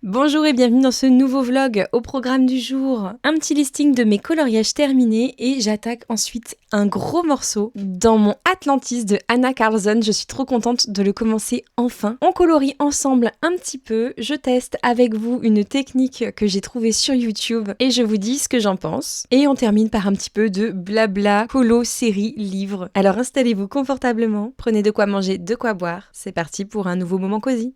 Bonjour et bienvenue dans ce nouveau vlog. Au programme du jour, un petit listing de mes coloriages terminés et j'attaque ensuite un gros morceau dans mon Atlantis de Anna Carlson. Je suis trop contente de le commencer enfin. On colorie ensemble un petit peu, je teste avec vous une technique que j'ai trouvée sur YouTube et je vous dis ce que j'en pense. Et on termine par un petit peu de blabla, colo, série, livre. Alors installez-vous confortablement, prenez de quoi manger, de quoi boire. C'est parti pour un nouveau moment cosy.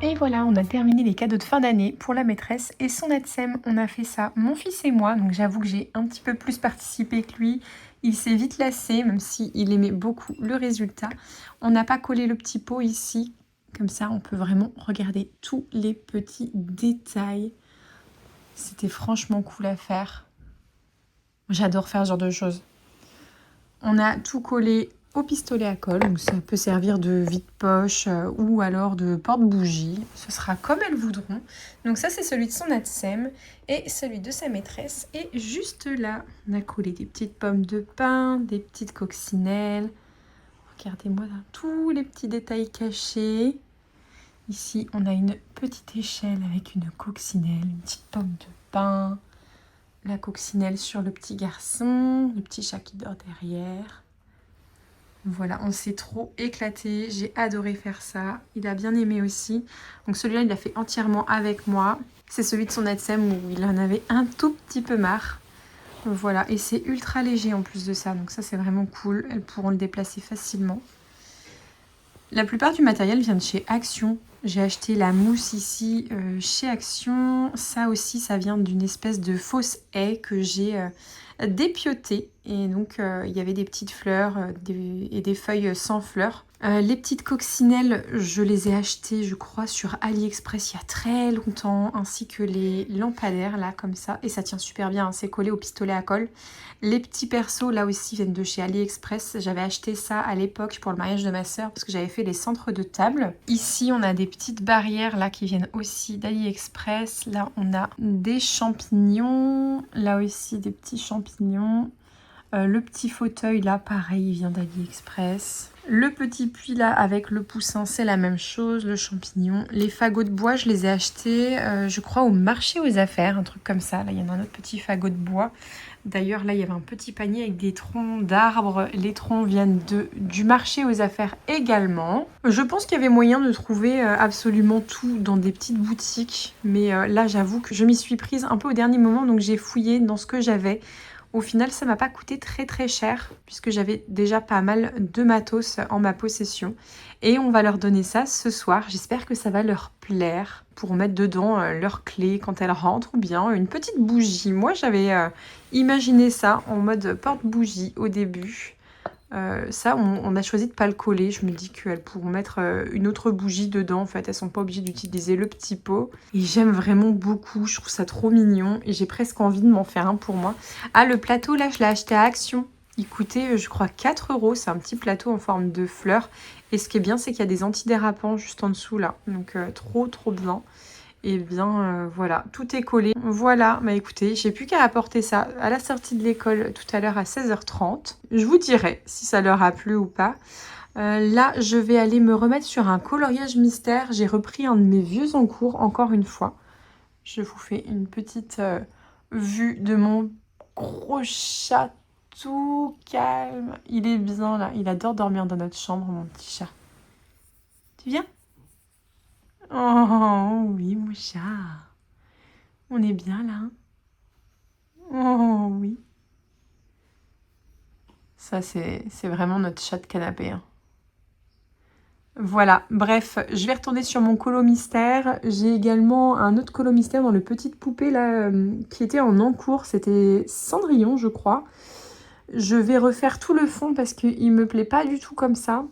Et voilà, on a terminé les cadeaux de fin d'année pour la maîtresse et son ATSEM. On a fait ça, mon fils et moi, donc j'avoue que j'ai un petit peu plus participé que lui. Il s'est vite lassé, même s'il aimait beaucoup le résultat. On n'a pas collé le petit pot ici, comme ça on peut vraiment regarder tous les petits détails. C'était franchement cool à faire. J'adore faire ce genre de choses. On a tout collé au pistolet à colle, donc ça peut servir de vide-poche ou alors de porte-bougie. Ce sera comme elles voudront. Donc ça, c'est celui de son ATSEM et celui de sa maîtresse. Et juste là, on a collé des petites pommes de pin, des petites coccinelles. Regardez-moi là, tous les petits détails cachés. Ici, on a une petite échelle avec une coccinelle, une petite pomme de pin. La coccinelle sur le petit garçon, le petit chat qui dort derrière. Voilà, on s'est trop éclaté, j'ai adoré faire ça, il a bien aimé aussi. Donc celui-là, il l'a fait entièrement avec moi. C'est celui de son ATSEM où il en avait un tout petit peu marre. Voilà, et c'est ultra léger en plus de ça, donc ça c'est vraiment cool, elles pourront le déplacer facilement. La plupart du matériel vient de chez Action. J'ai acheté la mousse ici chez Action. Ça aussi, ça vient d'une espèce de fausse haie que j'ai dépiotée. Et donc, il y avait des petites fleurs et des feuilles sans fleurs. Les petites coccinelles, je les ai achetées, je crois, sur AliExpress il y a très longtemps, ainsi que les lampadaires, là, comme ça. Et ça tient super bien, hein, c'est collé au pistolet à colle. Les petits persos, là aussi, viennent de chez AliExpress. J'avais acheté ça à l'époque pour le mariage de ma sœur, parce que j'avais fait les centres de table. Ici, on a des petites barrières, là, qui viennent aussi d'AliExpress. Là, on a des champignons. Là aussi, des petits champignons. Le petit fauteuil là, pareil, il vient d'AliExpress. Le petit puits là avec le poussin, c'est la même chose, le champignon. Les fagots de bois, je les ai achetés, je crois, au marché aux affaires, un truc comme ça. Là, il y en a un autre petit fagot de bois. D'ailleurs, là, il y avait un petit panier avec des troncs d'arbres. Les troncs viennent du marché aux affaires également. Je pense qu'il y avait moyen de trouver absolument tout dans des petites boutiques. Mais là, j'avoue que je m'y suis prise un peu au dernier moment, donc j'ai fouillé dans ce que j'avais. Au final, ça m'a pas coûté très cher puisque j'avais déjà pas mal de matos en ma possession. Et on va leur donner ça ce soir. J'espère que ça va leur plaire pour mettre dedans leurs clés quand elles rentrent ou bien une petite bougie. Moi, j'avais imaginé ça en mode porte-bougie au début. Ça, on a choisi de pas le coller. Je me dis qu'elles pourront mettre une autre bougie dedans. En fait, elles sont pas obligées d'utiliser le petit pot. Et j'aime vraiment beaucoup. Je trouve ça trop mignon. Et j'ai presque envie de m'en faire un pour moi. Ah, le plateau, là, je l'ai acheté à Action. Il coûtait, je crois, 4 €. C'est un petit plateau en forme de fleurs. Et ce qui est bien, c'est qu'il y a des antidérapants juste en dessous, là. Donc, trop bien. Et bien voilà, tout est collé. Voilà, bah écoutez, j'ai plus qu'à apporter ça à la sortie de l'école tout à l'heure à 16h30. Je vous dirai si ça leur a plu ou pas. Là, je vais aller me remettre sur un coloriage mystère. J'ai repris un de mes vieux en cours, encore une fois. Je vous fais une petite vue de mon gros chat tout calme. Il est bien là, il adore dormir dans notre chambre, mon petit chat. Tu viens? Oh oui, mon chat. On est bien là. Oh oui. Ça, c'est vraiment notre chat de canapé, hein. Voilà, bref, je vais retourner sur mon colo mystère. J'ai également un autre colo mystère dans le petite poupée là, qui était en encours. C'était Cendrillon, je crois. Je vais refaire tout le fond parce qu'il me plaît pas du tout comme ça.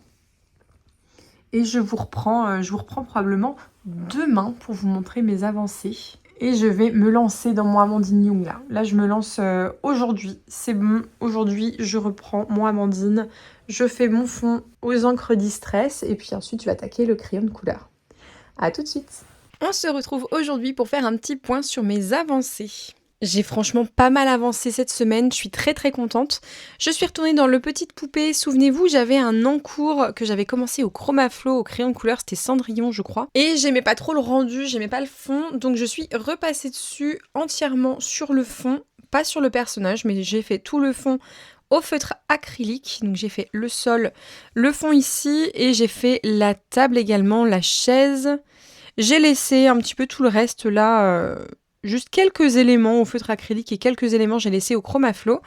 Et je vous reprends probablement demain pour vous montrer mes avancées. Et je vais me lancer dans mon Amandine Young là. Là, je me lance aujourd'hui. C'est bon, aujourd'hui, je reprends mon Amandine. Je fais mon fond aux encres Distress. Et puis ensuite, je vais attaquer le crayon de couleur. A tout de suite. On se retrouve aujourd'hui pour faire un petit point sur mes avancées. J'ai franchement pas mal avancé cette semaine, je suis très très contente. Je suis retournée dans le Petite Poupée. Souvenez-vous, j'avais un encours que j'avais commencé au Chromaflo, au crayon de couleur, c'était Cendrillon je crois. Et j'aimais pas trop le rendu, j'aimais pas le fond, donc je suis repassée dessus entièrement sur le fond, pas sur le personnage, mais j'ai fait tout le fond au feutre acrylique. Donc j'ai fait le sol, le fond ici, et j'ai fait la table également, la chaise. J'ai laissé un petit peu tout le reste là... Juste quelques éléments au feutre acrylique et quelques éléments j'ai laissé au Chromaflo.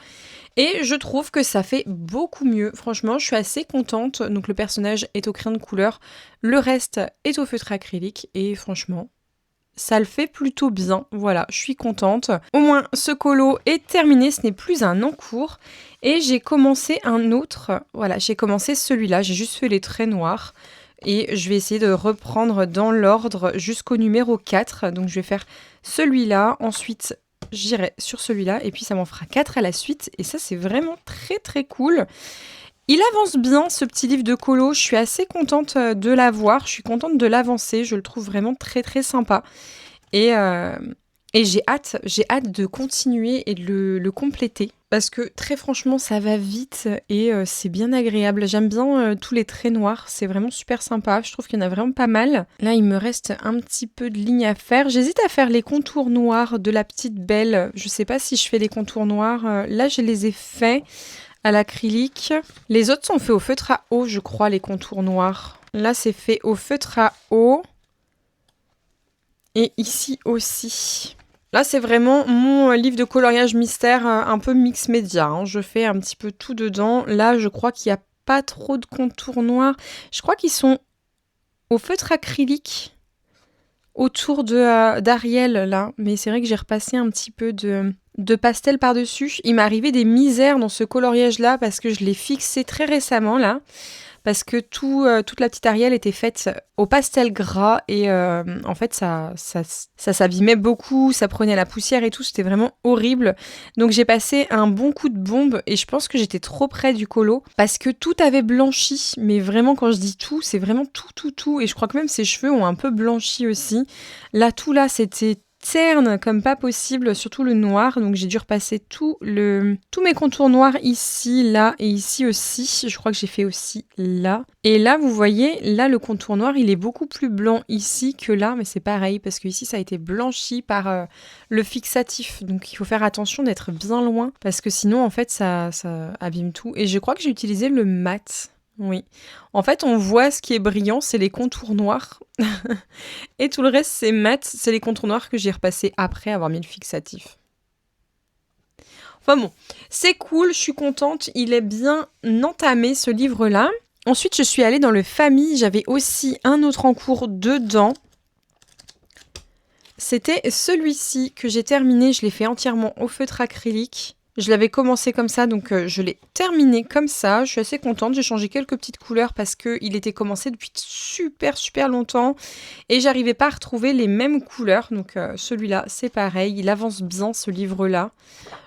Et je trouve que ça fait beaucoup mieux. Franchement, je suis assez contente. Donc le personnage est au crayon de couleur. Le reste est au feutre acrylique. Et franchement, ça le fait plutôt bien. Voilà, je suis contente. Au moins, ce colo est terminé. Ce n'est plus un encours. Et j'ai commencé un autre. Voilà, j'ai commencé celui-là. J'ai juste fait les traits noirs. Et je vais essayer de reprendre dans l'ordre jusqu'au numéro 4. Donc je vais faire celui-là, ensuite j'irai sur celui-là, et puis ça m'en fera 4 à la suite. Et ça, c'est vraiment très très cool. Il avance bien, ce petit livre de colo. Je suis assez contente de l'avoir. Je suis contente de l'avancer. Je le trouve vraiment très très sympa. Et j'ai hâte de continuer et de le compléter. Parce que très franchement, ça va vite et c'est bien agréable. J'aime bien tous les traits noirs, c'est vraiment super sympa. Je trouve qu'il y en a vraiment pas mal. Là, il me reste un petit peu de lignes à faire. J'hésite à faire les contours noirs de la petite Belle. Je sais pas si je fais les contours noirs. Là, je les ai faits à l'acrylique. Les autres sont faits au feutre à eau, je crois, les contours noirs. Là, c'est fait au feutre à eau. Et ici aussi. Là, c'est vraiment mon livre de coloriage mystère un peu mix média. Hein. Je fais un petit peu tout dedans. Là, je crois qu'il n'y a pas trop de contours noirs. Je crois qu'ils sont au feutre acrylique autour d'Ariel, là. Mais c'est vrai que j'ai repassé un petit peu de pastel par-dessus. Il m'est arrivé des misères dans ce coloriage-là parce que je l'ai fixé très récemment, là. Parce que toute la petite Ariel était faite au pastel gras et en fait ça s'abîmait beaucoup, ça prenait la poussière et tout, c'était vraiment horrible. Donc j'ai passé un bon coup de bombe et je pense que j'étais trop près du colo parce que tout avait blanchi, mais vraiment quand je dis tout, c'est vraiment tout et je crois que même ses cheveux ont un peu blanchi aussi. Là tout là c'était terne comme pas possible, surtout le noir, donc j'ai dû repasser tous mes contours noirs ici, là et ici aussi. Je crois que j'ai fait aussi là. Et là, vous voyez, là le contour noir, il est beaucoup plus blanc ici que là, mais c'est pareil parce que ici ça a été blanchi par le fixatif, donc il faut faire attention d'être bien loin parce que sinon en fait ça abîme tout. Et je crois que j'ai utilisé le mat. Oui. En fait, on voit ce qui est brillant, c'est les contours noirs. Et tout le reste, c'est mat, c'est les contours noirs que j'ai repassés après avoir mis le fixatif. Enfin bon, c'est cool, je suis contente, il est bien entamé ce livre-là. Ensuite, je suis allée dans le Famille, j'avais aussi un autre en cours dedans. C'était celui-ci que j'ai terminé, je l'ai fait entièrement au feutre acrylique. Je l'avais commencé comme ça, donc je l'ai terminé comme ça. Je suis assez contente. J'ai changé quelques petites couleurs parce qu'il était commencé depuis super longtemps. Et j'arrivais pas à retrouver les mêmes couleurs. Donc celui-là, c'est pareil. Il avance bien, ce livre-là.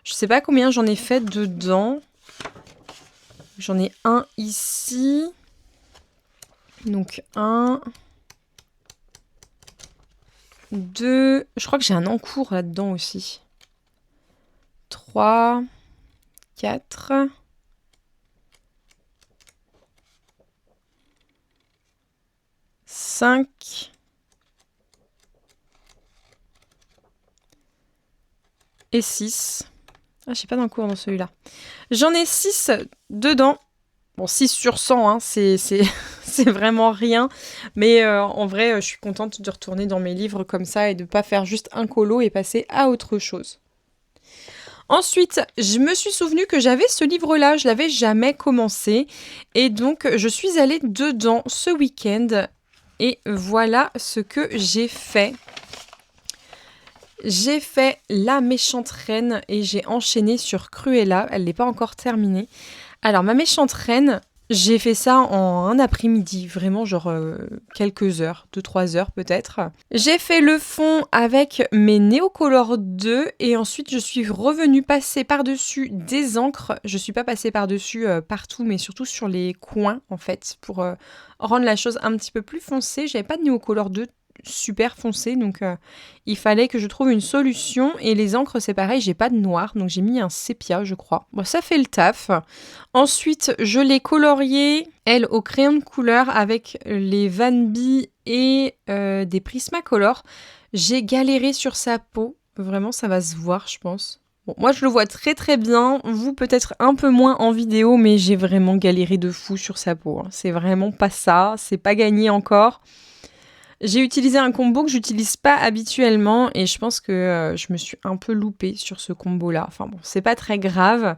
Je sais pas combien j'en ai fait dedans. J'en ai un ici. Donc 1, 2... Je crois que j'ai un encours là-dedans aussi. 3, 4, 5 et 6. Ah, j'ai pas d'encours dans celui-là. J'en ai 6 dedans. Bon, 6 sur 100, hein, c'est vraiment rien. Mais en vrai, je suis contente de retourner dans mes livres comme ça et de pas faire juste un colo et passer à autre chose. Ensuite, je me suis souvenu que j'avais ce livre-là, je l'avais jamais commencé. Et donc, je suis allée dedans ce week-end. Et voilà ce que j'ai fait. J'ai fait La méchante reine et j'ai enchaîné sur Cruella. Elle n'est pas encore terminée. Alors, Ma méchante reine, j'ai fait ça en un après-midi, vraiment genre quelques heures, 2-3 heures peut-être. J'ai fait le fond avec mes Neocolor 2 et ensuite je suis revenue passer par-dessus des encres. Je suis pas passée par-dessus partout, mais surtout sur les coins en fait, pour rendre la chose un petit peu plus foncée. J'avais pas de Neocolor 2 super foncé, donc il fallait que je trouve une solution. Et les encres c'est pareil, j'ai pas de noir, donc j'ai mis un sépia je crois. Bon, ça fait le taf. Ensuite je l'ai coloriée, elle, au crayon de couleur avec les Van B et des Prismacolor. J'ai galéré sur sa peau, vraiment ça va se voir je pense. Bon, moi je le vois très très bien, vous peut-être un peu moins en vidéo, mais j'ai vraiment galéré de fou sur sa peau, hein. C'est vraiment pas ça, c'est pas gagné encore. J'ai utilisé un combo que j'utilise pas habituellement et je pense que je me suis un peu loupée sur ce combo-là. Enfin bon, c'est pas très grave.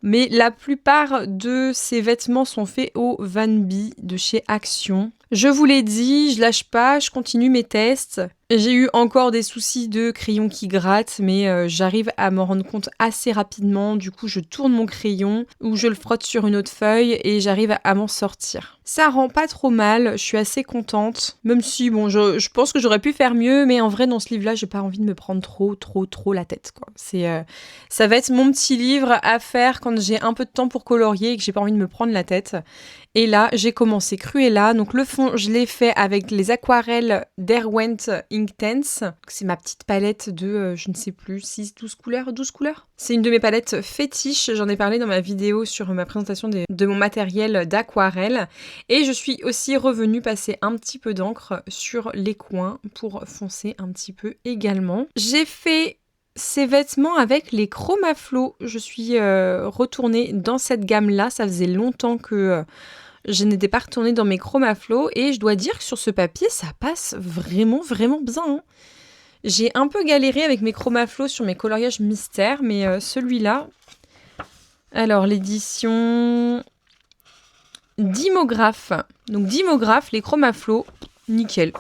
Mais la plupart de ces vêtements sont faits au Van B de chez Action. Je vous l'ai dit, je lâche pas, je continue mes tests. J'ai eu encore des soucis de crayon qui gratte, mais j'arrive à m'en rendre compte assez rapidement. Du coup, je tourne mon crayon ou je le frotte sur une autre feuille et j'arrive à m'en sortir. Ça rend pas trop mal, je suis assez contente. Même si, bon, je pense que j'aurais pu faire mieux, mais en vrai, dans ce livre-là, j'ai pas envie de me prendre trop la tête, quoi. Ça va être mon petit livre à faire quand j'ai un peu de temps pour colorier et que j'ai pas envie de me prendre la tête. Et là, j'ai commencé Cruella. Donc le fond, je l'ai fait avec les aquarelles d'Erwent Inktense. C'est ma petite palette de, je ne sais plus, 6, 12 couleurs, 12 couleurs. C'est une de mes palettes fétiches. J'en ai parlé dans ma vidéo sur ma présentation de mon matériel d'aquarelle. Et je suis aussi revenue passer un petit peu d'encre sur les coins pour foncer un petit peu également. J'ai fait ces vêtements avec les Chromaflow. Je suis retournée dans cette gamme-là. Ça faisait longtemps que je n'étais pas retournée dans mes Chromaflow et je dois dire que sur ce papier, ça passe vraiment bien, hein. J'ai un peu galéré avec mes Chromaflow sur mes coloriages mystères, mais celui-là... Alors, l'édition Dimographe. Donc, Dimographe, les Chromaflow, nickel.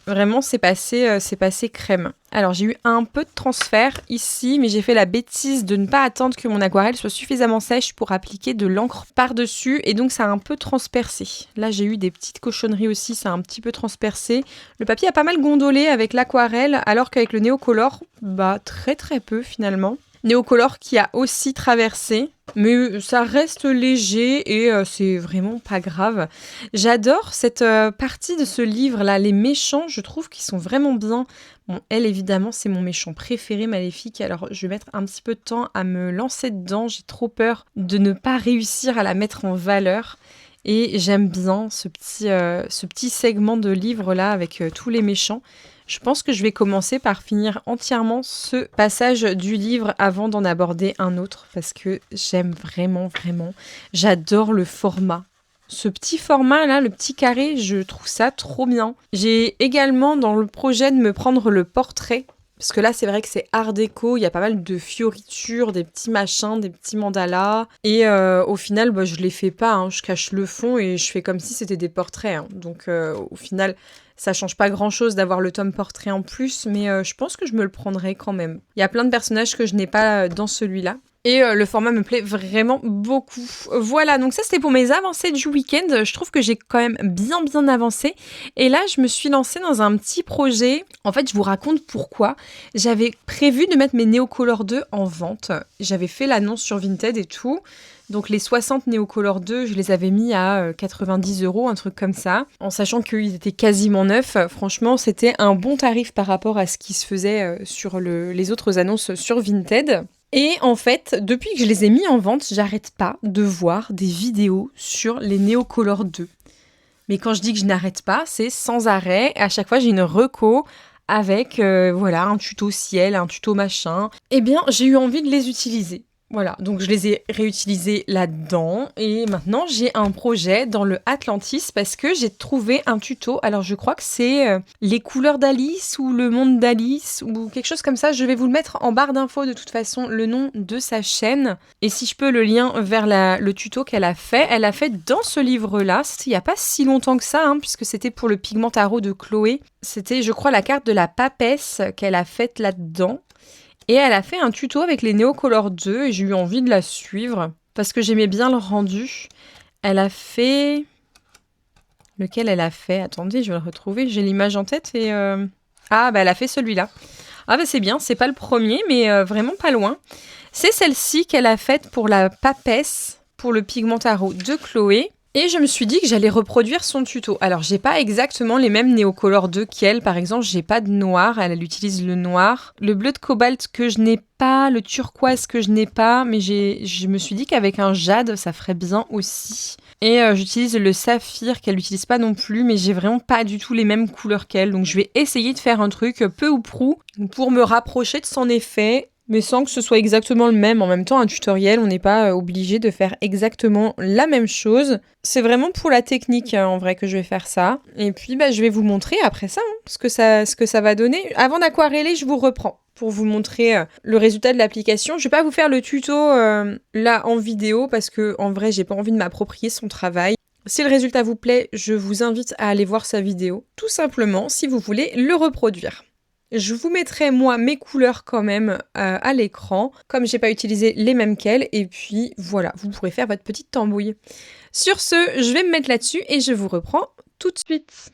Vraiment, c'est passé crème. Alors, j'ai eu un peu de transfert ici, mais j'ai fait la bêtise de ne pas attendre que mon aquarelle soit suffisamment sèche pour appliquer de l'encre par-dessus, et donc ça a un peu transpercé. Là, j'ai eu des petites cochonneries aussi, ça a un petit peu transpercé. Le papier a pas mal gondolé avec l'aquarelle, alors qu'avec le Neocolor, bah très peu finalement. Neocolor qui a aussi traversé, mais ça reste léger et c'est vraiment pas grave. J'adore cette partie de ce livre-là, les méchants, je trouve qu'ils sont vraiment bien. Bon, elle, évidemment, c'est mon méchant préféré, Maléfique, alors je vais mettre un petit peu de temps à me lancer dedans. J'ai trop peur de ne pas réussir à la mettre en valeur. Et j'aime bien ce petit segment de livre-là avec tous les méchants. Je pense que je vais commencer par finir entièrement ce passage du livre avant d'en aborder un autre parce que j'aime vraiment. J'adore le format. Ce petit format là, le petit carré, je trouve ça trop bien. J'ai également dans le projet de me prendre le portrait. Parce que là, c'est vrai que c'est art déco, il y a pas mal de fioritures, des petits machins, des petits mandalas. Et au final, bah, je les fais pas, hein. Je cache le fond et je fais comme si c'était des portraits, hein. Donc au final, ça change pas grand-chose d'avoir le tome portrait en plus, mais je pense que je me le prendrai quand même. Il y a plein de personnages que je n'ai pas dans celui-là. Et le format me plaît vraiment beaucoup. Voilà, donc ça c'était pour mes avancées du week-end. Je trouve que j'ai quand même bien avancé. Et là, je me suis lancée dans un petit projet. En fait, je vous raconte pourquoi. J'avais prévu de mettre mes Neocolor 2 en vente. J'avais fait l'annonce sur Vinted et tout. Donc les 60 Neocolor 2, je les avais mis à 90 €, un truc comme ça. En sachant qu'ils étaient quasiment neufs. Franchement, c'était un bon tarif par rapport à ce qui se faisait sur les autres annonces sur Vinted. Et en fait, depuis que je les ai mis en vente, j'arrête pas de voir des vidéos sur les Neocolor 2. Mais quand je dis que je n'arrête pas, c'est sans arrêt. À chaque fois, j'ai une reco avec un tuto ciel, un tuto machin. Eh bien, j'ai eu envie de les utiliser. Voilà, donc je les ai réutilisés là-dedans et maintenant j'ai un projet dans le Atlantis parce que j'ai trouvé un tuto. Alors je crois que c'est les couleurs d'Alice ou le monde d'Alice ou quelque chose comme ça. Je vais vous le mettre en barre d'infos de toute façon, le nom de sa chaîne. Et si je peux, le lien vers le tuto qu'elle a fait. Elle a fait dans ce livre-là, c'était il n'y a pas si longtemps que ça, puisque c'était pour le pigment tarot de Chloé. C'était, je crois, la carte de la papesse qu'elle a faite là-dedans. Et elle a fait un tuto avec les Neocolor 2 et j'ai eu envie de la suivre parce que j'aimais bien le rendu. Elle a fait... Lequel elle a fait? Attendez, je vais le retrouver. J'ai l'image en tête et... Ah, bah elle a fait celui-là. Ah bah c'est bien, c'est pas le premier, mais vraiment pas loin. C'est celle-ci qu'elle a faite pour la papesse, pour le pigment tarot de Chloé. Et je me suis dit que j'allais reproduire son tuto. Alors, j'ai pas exactement les mêmes Neocolor 2 qu'elle. Par exemple, j'ai pas de noir. Elle utilise le noir. Le bleu de cobalt que je n'ai pas. Le turquoise que je n'ai pas. Mais je me suis dit qu'avec un jade, ça ferait bien aussi. Et j'utilise le saphir qu'elle n'utilise pas non plus. Mais j'ai vraiment pas du tout les mêmes couleurs qu'elle. Donc, je vais essayer de faire un truc peu ou prou pour me rapprocher de son effet, mais sans que ce soit exactement le même. En même temps, un tutoriel, on n'est pas obligé de faire exactement la même chose. C'est vraiment pour la technique, en vrai, que je vais faire ça. Et puis, je vais vous montrer après ça, ce que ça va donner. Avant d'aquareller, je vous reprends pour vous montrer le résultat de l'application. Je vais pas vous faire le tuto là en vidéo parce que en vrai, j'ai pas envie de m'approprier son travail. Si le résultat vous plaît, je vous invite à aller voir sa vidéo, tout simplement, si vous voulez le reproduire. Je vous mettrai moi mes couleurs quand même à l'écran, comme j'ai pas utilisé les mêmes qu'elle, et puis voilà, vous pourrez faire votre petite tambouille. Sur ce, je vais me mettre là-dessus et je vous reprends tout de suite.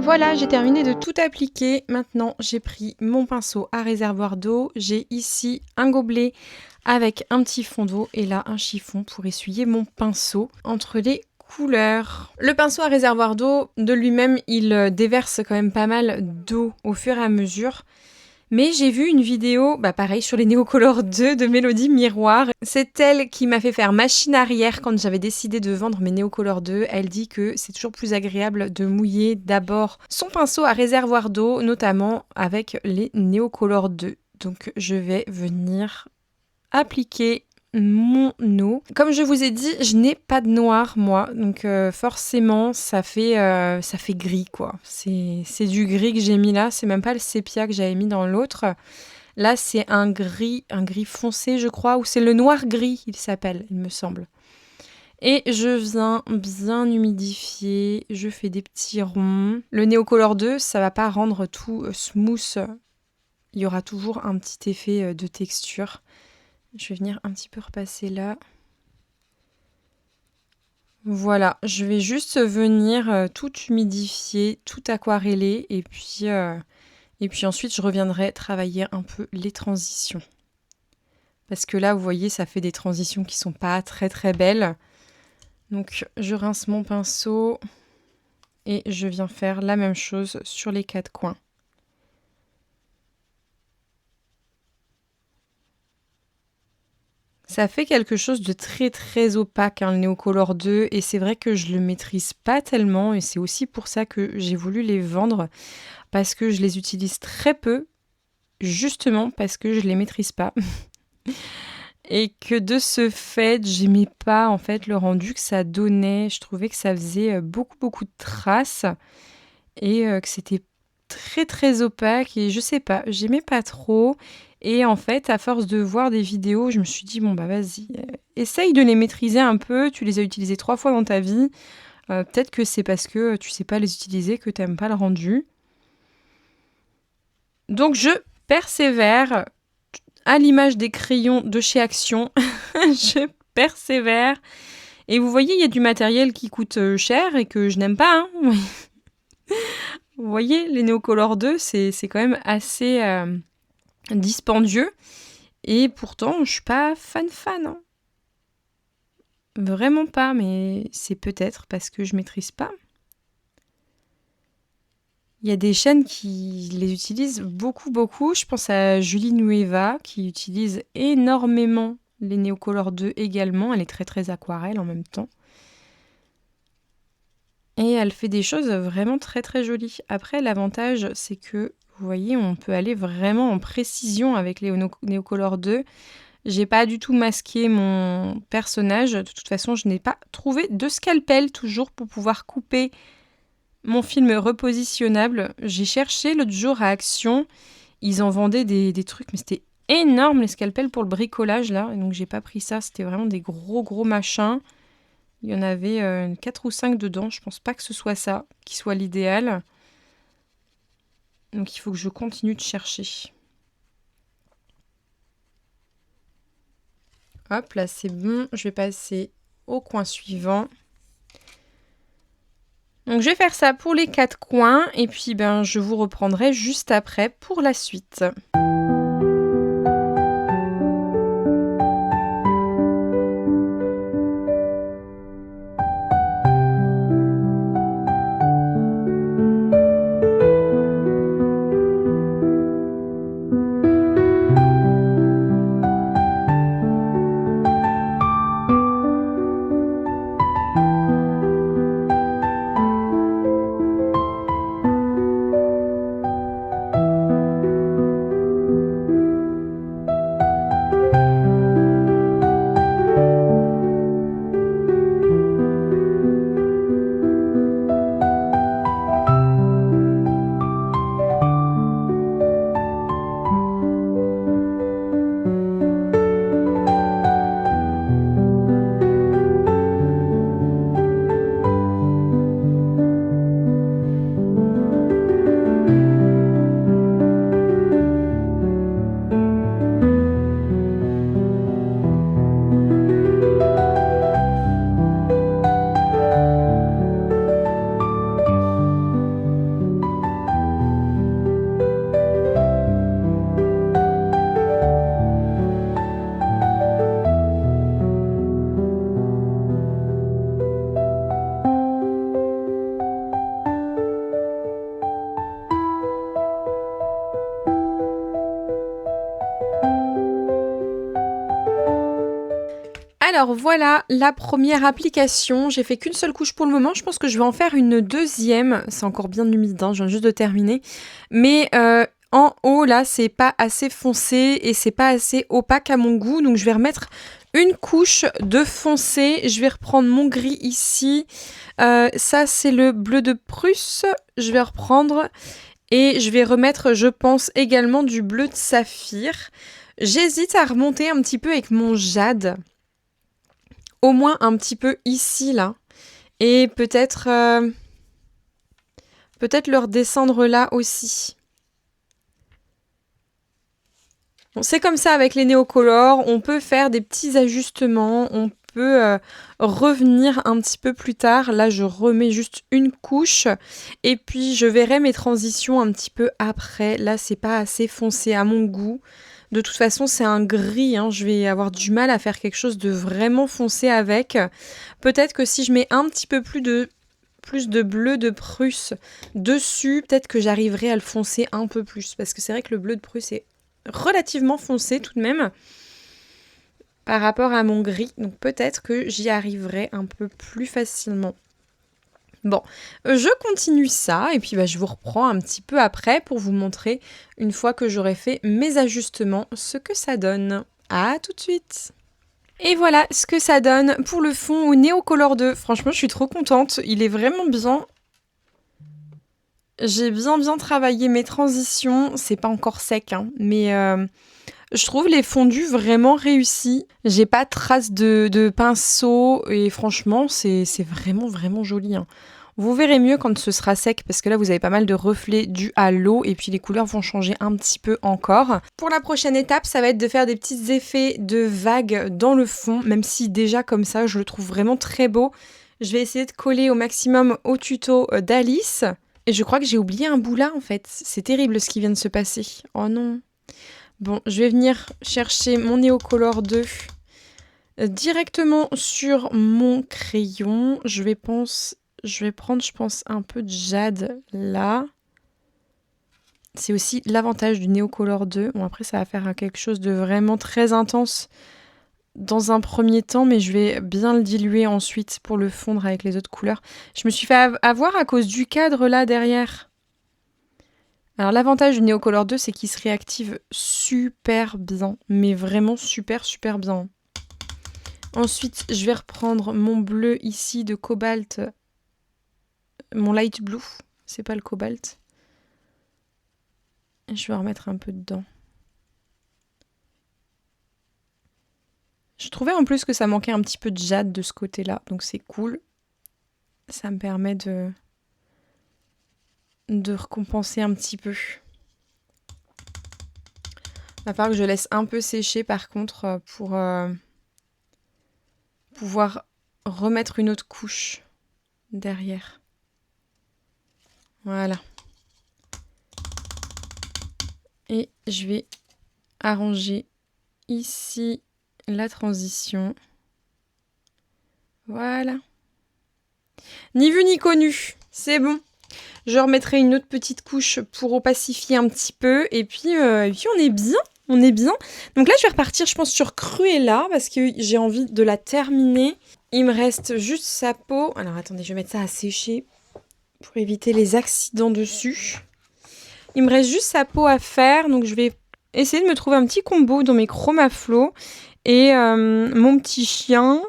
Voilà, j'ai terminé de tout appliquer. Maintenant, j'ai pris mon pinceau à réservoir d'eau. J'ai ici un gobelet avec un petit fond d'eau et là un chiffon pour essuyer mon pinceau entre les couleurs. Le pinceau à réservoir d'eau, de lui-même, il déverse quand même pas mal d'eau au fur et à mesure. Mais j'ai vu une vidéo, pareil, sur les Neocolor 2 de Mélodie Miroir. C'est elle qui m'a fait faire machine arrière quand j'avais décidé de vendre mes Neocolor 2. Elle dit que c'est toujours plus agréable de mouiller d'abord son pinceau à réservoir d'eau, notamment avec les Neocolor 2. Donc je vais venir appliquer mon eau. Comme je vous ai dit, je n'ai pas de noir moi, donc forcément ça fait gris quoi. C'est du gris que j'ai mis là, c'est même pas le sépia que j'avais mis dans l'autre. Là c'est un gris foncé je crois, ou c'est le noir gris il s'appelle, il me semble. Et je viens bien humidifier, je fais des petits ronds. Le Neocolor 2, ça va pas rendre tout smooth, il y aura toujours un petit effet de texture. Je vais venir un petit peu repasser là. Voilà, je vais juste venir tout humidifier, tout aquareller et puis ensuite je reviendrai travailler un peu les transitions. Parce que là, vous voyez, ça fait des transitions qui sont pas très très belles. Donc je rince mon pinceau et je viens faire la même chose sur les 4 coins. Ça fait quelque chose de très très opaque, hein, le Neocolor 2, et c'est vrai que je le maîtrise pas tellement, et c'est aussi pour ça que j'ai voulu les vendre, parce que je les utilise très peu, justement parce que je les maîtrise pas. Et que de ce fait, j'aimais pas en fait le rendu que ça donnait. Je trouvais que ça faisait beaucoup de traces et que c'était très très opaque et je sais pas, j'aimais pas trop. Et en fait, à force de voir des vidéos, je me suis dit bon bah vas-y, essaye de les maîtriser un peu. Tu les as utilisés 3 fois dans ta vie. Peut-être que c'est parce que tu sais pas les utiliser que t'aimes pas le rendu. Donc je persévère. À l'image des crayons de chez Action, je persévère. Et vous voyez, il y a du matériel qui coûte cher et que je n'aime pas. Hein. Vous voyez, les Neocolor 2, c'est quand même assez dispendieux. Et pourtant, je suis pas fan. Hein. Vraiment pas, mais c'est peut-être parce que je maîtrise pas. Il y a des chaînes qui les utilisent beaucoup. Je pense à Julie Nueva qui utilise énormément les Neocolor 2 également. Elle est très très aquarelle en même temps. Et elle fait des choses vraiment très très jolies. Après, l'avantage, c'est que, vous voyez, on peut aller vraiment en précision avec les Neocolor 2. J'ai pas du tout masqué mon personnage. De toute façon, je n'ai pas trouvé de scalpel toujours pour pouvoir couper mon film repositionnable. J'ai cherché l'autre jour à Action. Ils en vendaient des trucs, mais c'était énorme les scalpels pour le bricolage là. Et donc j'ai pas pris ça. C'était vraiment des gros machins. Il y en avait 4 ou 5 dedans. Je pense pas que ce soit ça qui soit l'idéal. Donc il faut que je continue de chercher. Hop, là c'est bon. Je vais passer au coin suivant. Donc je vais faire ça pour les 4 coins. Et puis je vous reprendrai juste après pour la suite. Alors voilà la première application. J'ai fait qu'une seule couche pour le moment. Je pense que je vais en faire une deuxième. C'est encore bien humide, hein, je viens juste de terminer. Mais en haut, là, c'est pas assez foncé et c'est pas assez opaque à mon goût. Donc je vais remettre une couche de foncé. Je vais reprendre mon gris ici. Ça, c'est le bleu de Prusse. Je vais reprendre et je vais remettre, je pense, également du bleu de saphir. J'hésite à remonter un petit peu avec mon jade. Au moins un petit peu ici, là. Et peut-être le redescendre là aussi. Bon, c'est comme ça avec les Neocolor. On peut faire des petits ajustements. On peut revenir un petit peu plus tard. Là, je remets juste une couche et puis je verrai mes transitions un petit peu après. Là, c'est pas assez foncé à mon goût. De toute façon, c'est un gris, hein. Je vais avoir du mal à faire quelque chose de vraiment foncé avec. Peut-être que si je mets un petit peu plus de bleu de Prusse dessus, peut-être que j'arriverai à le foncer un peu plus. Parce que c'est vrai que le bleu de Prusse est relativement foncé tout de même par rapport à mon gris. Donc peut-être que j'y arriverai un peu plus facilement. Bon, je continue ça et puis je vous reprends un petit peu après pour vous montrer, une fois que j'aurai fait mes ajustements, ce que ça donne. À tout de suite! Et voilà ce que ça donne pour le fond au Neocolor 2. Franchement, je suis trop contente. Il est vraiment bien. J'ai bien travaillé mes transitions. C'est pas encore sec, hein, mais je trouve les fondus vraiment réussis. J'ai pas de traces de pinceau et franchement, c'est vraiment joli, hein. Vous verrez mieux quand ce sera sec parce que là vous avez pas mal de reflets dus à l'eau et puis les couleurs vont changer un petit peu encore. Pour la prochaine étape, ça va être de faire des petits effets de vagues dans le fond, même si déjà comme ça je le trouve vraiment très beau. Je vais essayer de coller au maximum au tuto d'Alice. Et je crois que j'ai oublié un bout là en fait. C'est terrible ce qui vient de se passer. Oh non. Bon, je vais venir chercher mon Neocolor 2 directement sur mon crayon. Je vais prendre, je pense, un peu de jade là. C'est aussi l'avantage du Neocolor 2. Bon, après, ça va faire quelque chose de vraiment très intense dans un premier temps, mais je vais bien le diluer ensuite pour le fondre avec les autres couleurs. Je me suis fait avoir à cause du cadre là derrière. Alors, l'avantage du Neocolor 2, c'est qu'il se réactive super bien, mais vraiment super bien. Ensuite, je vais reprendre mon bleu ici de cobalt. Mon light blue, c'est pas le cobalt. Je vais en remettre un peu dedans. Je trouvais en plus que ça manquait un petit peu de jade de ce côté-là, donc c'est cool. Ça me permet de récompenser un petit peu. Il va falloir que je laisse un peu sécher par contre pour pouvoir remettre une autre couche derrière. Voilà. Et je vais arranger ici la transition. Voilà. Ni vu ni connu, c'est bon. Je remettrai une autre petite couche pour opacifier un petit peu. Et puis on est bien. On est bien. Donc là, je vais repartir, je pense, sur Cruella parce que j'ai envie de la terminer. Il me reste juste sa peau. Alors attendez, je vais mettre ça à sécher pour éviter les accidents dessus. Il me reste juste sa peau à faire. Donc je vais essayer de me trouver un petit combo dans mes Chromaflow. Et mon petit chien,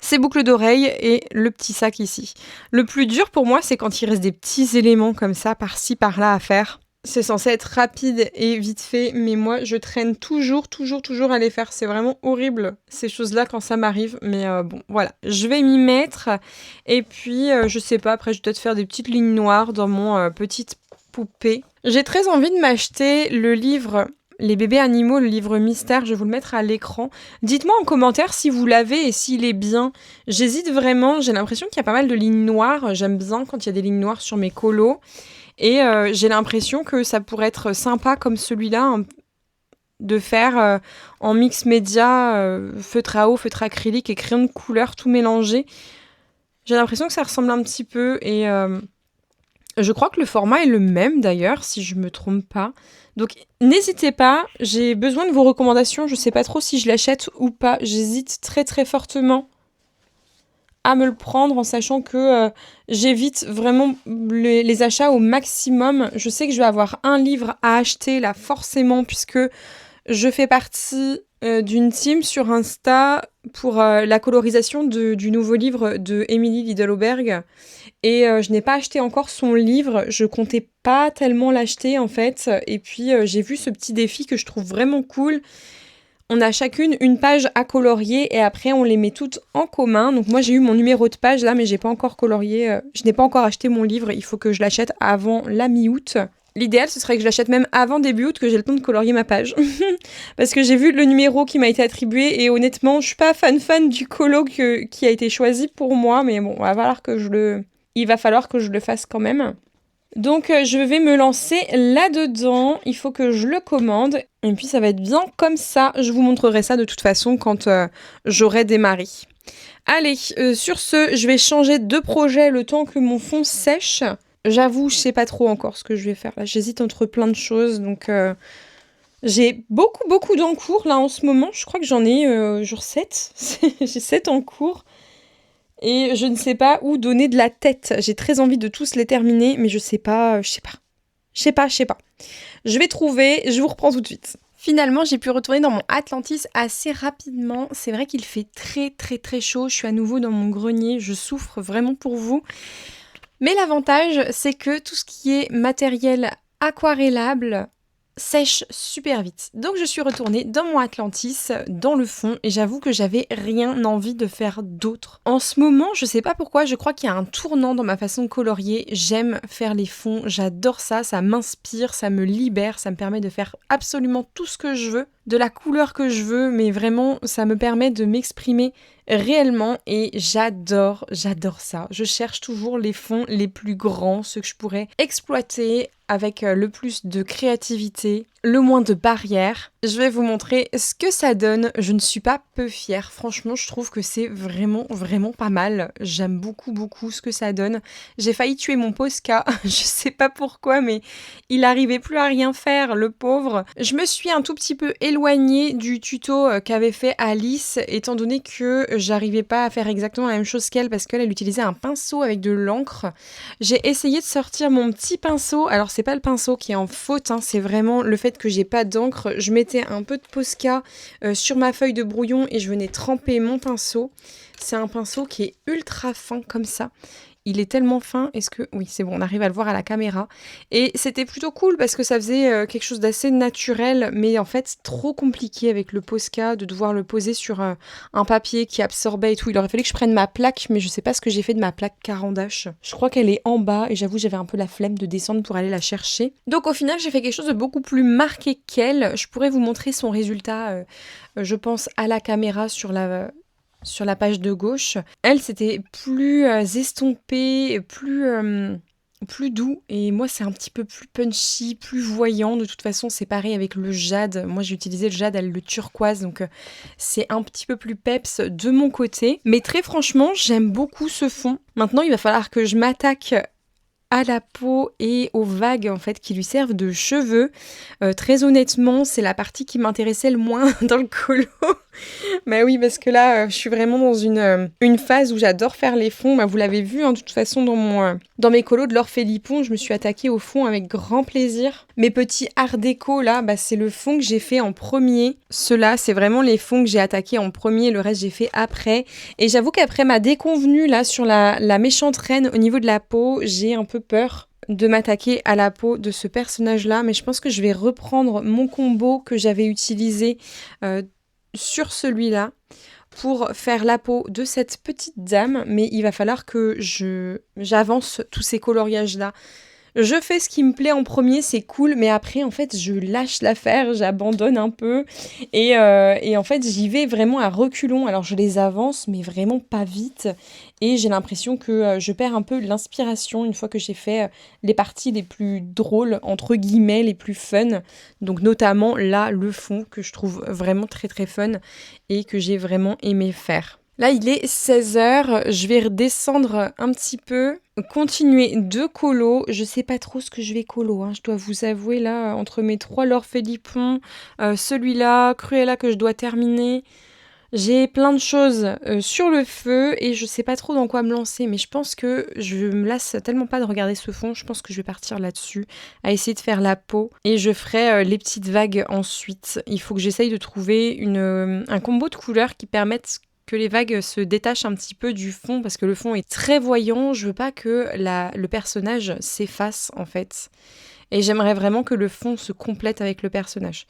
ses boucles d'oreilles et le petit sac ici. Le plus dur pour moi, c'est quand il reste des petits éléments comme ça, par-ci, par-là à faire. C'est censé être rapide et vite fait, mais moi, je traîne toujours à les faire. C'est vraiment horrible, ces choses-là, quand ça m'arrive. Mais bon, voilà, je vais m'y mettre. Et puis, je sais pas, après, je vais peut-être faire des petites lignes noires dans mon petite poupée. J'ai très envie de m'acheter le livre Les bébés animaux, le livre mystère, je vais vous le mettre à l'écran. Dites-moi en commentaire si vous l'avez et s'il est bien. J'hésite vraiment, j'ai l'impression qu'il y a pas mal de lignes noires. J'aime bien quand il y a des lignes noires sur mes colos. Et j'ai l'impression que ça pourrait être sympa comme celui-là, hein, de faire en mix média, feutre à eau, feutre acrylique et crayon de couleur, tout mélangé. J'ai l'impression que ça ressemble un petit peu et je crois que le format est le même d'ailleurs, si je me trompe pas. Donc n'hésitez pas, j'ai besoin de vos recommandations. Je sais pas trop si je l'achète ou pas. J'hésite très fortement à me le prendre en sachant que j'évite vraiment les achats au maximum. Je sais que je vais avoir un livre à acheter là forcément puisque je fais partie d'une team sur Insta pour la colorisation du nouveau livre de Émilie Lidl-Auberg. Et je n'ai pas acheté encore son livre, je comptais pas tellement l'acheter en fait. Et puis j'ai vu ce petit défi que je trouve vraiment cool. On a chacune une page à colorier et après on les met toutes en commun. Donc moi j'ai eu mon numéro de page là mais j'ai pas encore colorié, je n'ai pas encore acheté mon livre, il faut que je l'achète avant la mi-août. L'idéal, ce serait que je l'achète même avant début août, que j'ai le temps de colorier ma page. Parce que j'ai vu le numéro qui m'a été attribué et honnêtement, je suis pas fan du colo qui a été choisi pour moi. Mais bon, il va falloir que je le fasse quand même. Donc je vais me lancer là-dedans. Il faut que je le commande. Et puis ça va être bien comme ça. Je vous montrerai ça de toute façon quand j'aurai démarré. Allez, sur ce, je vais changer de projet le temps que mon fond sèche. J'avoue, je sais pas trop encore ce que je vais faire là. J'hésite entre plein de choses, donc j'ai beaucoup d'encours là en ce moment. Je crois que j'en ai genre 7. J'ai 7 en cours. Et je ne sais pas où donner de la tête. J'ai très envie de tous les terminer, mais je sais pas. Je vais trouver, je vous reprends tout de suite. Finalement, j'ai pu retourner dans mon Atlantis assez rapidement. C'est vrai qu'il fait très chaud. Je suis à nouveau dans mon grenier. Je souffre vraiment pour vous. Mais l'avantage, c'est que tout ce qui est matériel aquarellable sèche super vite. Donc je suis retournée dans mon Atlantis, dans le fond, et j'avoue que j'avais rien envie de faire d'autre. En ce moment, je sais pas pourquoi, je crois qu'il y a un tournant dans ma façon de colorier. J'aime faire les fonds, j'adore ça, ça m'inspire, ça me libère, ça me permet de faire absolument tout ce que je veux, de la couleur que je veux, mais vraiment, ça me permet de m'exprimer réellement et j'adore ça. Je cherche toujours les fonds les plus grands, ceux que je pourrais exploiter avec le plus de créativité, le moins de barrières. Je vais vous montrer ce que ça donne. Je ne suis pas peu fière. Franchement, je trouve que c'est vraiment pas mal. J'aime beaucoup ce que ça donne. J'ai failli tuer mon Posca. Je sais pas pourquoi, mais il arrivait plus à rien faire, le pauvre. Je me suis un tout petit peu éloignée du tuto qu'avait fait Alice, étant donné que j'arrivais pas à faire exactement la même chose qu'elle parce qu'elle utilisait un pinceau avec de l'encre. J'ai essayé de sortir mon petit pinceau. Alors c'est pas le pinceau qui est en faute, hein, c'est vraiment le fait que j'ai pas d'encre. Je mettais un peu de Posca sur ma feuille de brouillon et je venais tremper mon pinceau. C'est un pinceau qui est ultra fin comme ça. Il est tellement fin, oui, c'est bon, on arrive à le voir à la caméra. Et c'était plutôt cool parce que ça faisait quelque chose d'assez naturel, mais en fait trop compliqué avec le Posca, de devoir le poser sur un papier qui absorbait et tout. Il aurait fallu que je prenne ma plaque, mais je sais pas ce que j'ai fait de ma plaque Caran-d'Ache. Je crois qu'elle est en bas et j'avoue j'avais un peu la flemme de descendre pour aller la chercher. Donc au final j'ai fait quelque chose de beaucoup plus marqué qu'elle. Je pourrais vous montrer son résultat, je pense, à la caméra sur la page de gauche. Elle, c'était plus estompé, plus doux. Et moi, c'est un petit peu plus punchy, plus voyant. De toute façon, c'est pareil avec le jade. Moi, j'ai utilisé le jade, elle le turquoise. Donc, c'est un petit peu plus peps de mon côté. Mais très franchement, j'aime beaucoup ce fond. Maintenant, il va falloir que je m'attaque à la peau et aux vagues en fait qui lui servent de cheveux. Très honnêtement, c'est la partie qui m'intéressait le moins dans le colo. Bah oui, parce que là, je suis vraiment dans une phase où j'adore faire les fonds. Bah, vous l'avez vu, hein, de toute façon, dans mes colos de l'Orphélipon, je me suis attaquée au fond avec grand plaisir. Mes petits art déco, là, bah, c'est le fond que j'ai fait en premier. Ceux-là, c'est vraiment les fonds que j'ai attaqués en premier. Le reste, j'ai fait après. Et j'avoue qu'après ma déconvenue, là, sur la méchante reine au niveau de la peau, j'ai un peu peur de m'attaquer à la peau de ce personnage-là. Mais je pense que je vais reprendre mon combo que j'avais utilisé sur celui-là pour faire la peau de cette petite dame, mais il va falloir que j'avance tous ces coloriages-là. Je fais ce qui me plaît en premier, c'est cool, mais après, en fait, je lâche l'affaire, j'abandonne un peu, et en fait, j'y vais vraiment à reculons. Alors, je les avance, mais vraiment pas vite, et j'ai l'impression que je perds un peu l'inspiration une fois que j'ai fait les parties les plus drôles, entre guillemets, les plus fun. Donc, notamment, là, le fond, que je trouve vraiment très fun, et que j'ai vraiment aimé faire. Là, il est 16h, je vais redescendre un petit peu, continuer de colo. Je sais pas trop ce que je vais colo, hein. Je dois vous avouer, là, entre mes 3 l'Orphélipon, celui-là, Cruella que je dois terminer, j'ai plein de choses sur le feu et je sais pas trop dans quoi me lancer, mais je pense que je me lasse tellement pas de regarder ce fond, je pense que je vais partir là-dessus, à essayer de faire la peau et je ferai les petites vagues ensuite. Il faut que j'essaye de trouver un combo de couleurs qui permettent que les vagues se détachent un petit peu du fond parce que le fond est très voyant, je veux pas que le personnage s'efface en fait. Et j'aimerais vraiment que le fond se complète avec le personnage.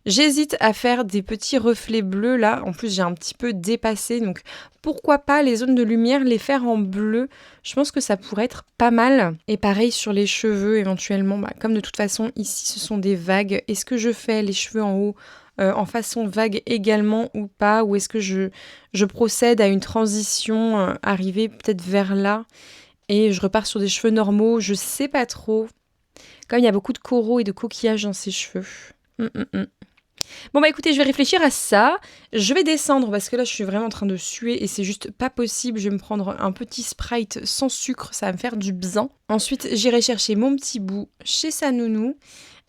J'hésite à faire des petits reflets bleus là. En plus, j'ai un petit peu dépassé. Donc, pourquoi pas les zones de lumière, les faire en bleu. Je pense que ça pourrait être pas mal. Et pareil sur les cheveux éventuellement. Comme de toute façon, ici, ce sont des vagues. Est-ce que je fais les cheveux en haut en façon vague également ou pas? Ou est-ce que je procède à une transition arrivée peut-être vers là et je repars sur des cheveux normaux? Je sais pas trop. Comme il y a beaucoup de coraux et de coquillages dans ses cheveux. Bon écoutez, je vais réfléchir à ça. Je vais descendre parce que là je suis vraiment en train de suer et c'est juste pas possible. Je vais me prendre un petit Sprite sans sucre, ça va me faire du bien. Ensuite j'irai chercher mon petit bout chez sa nounou.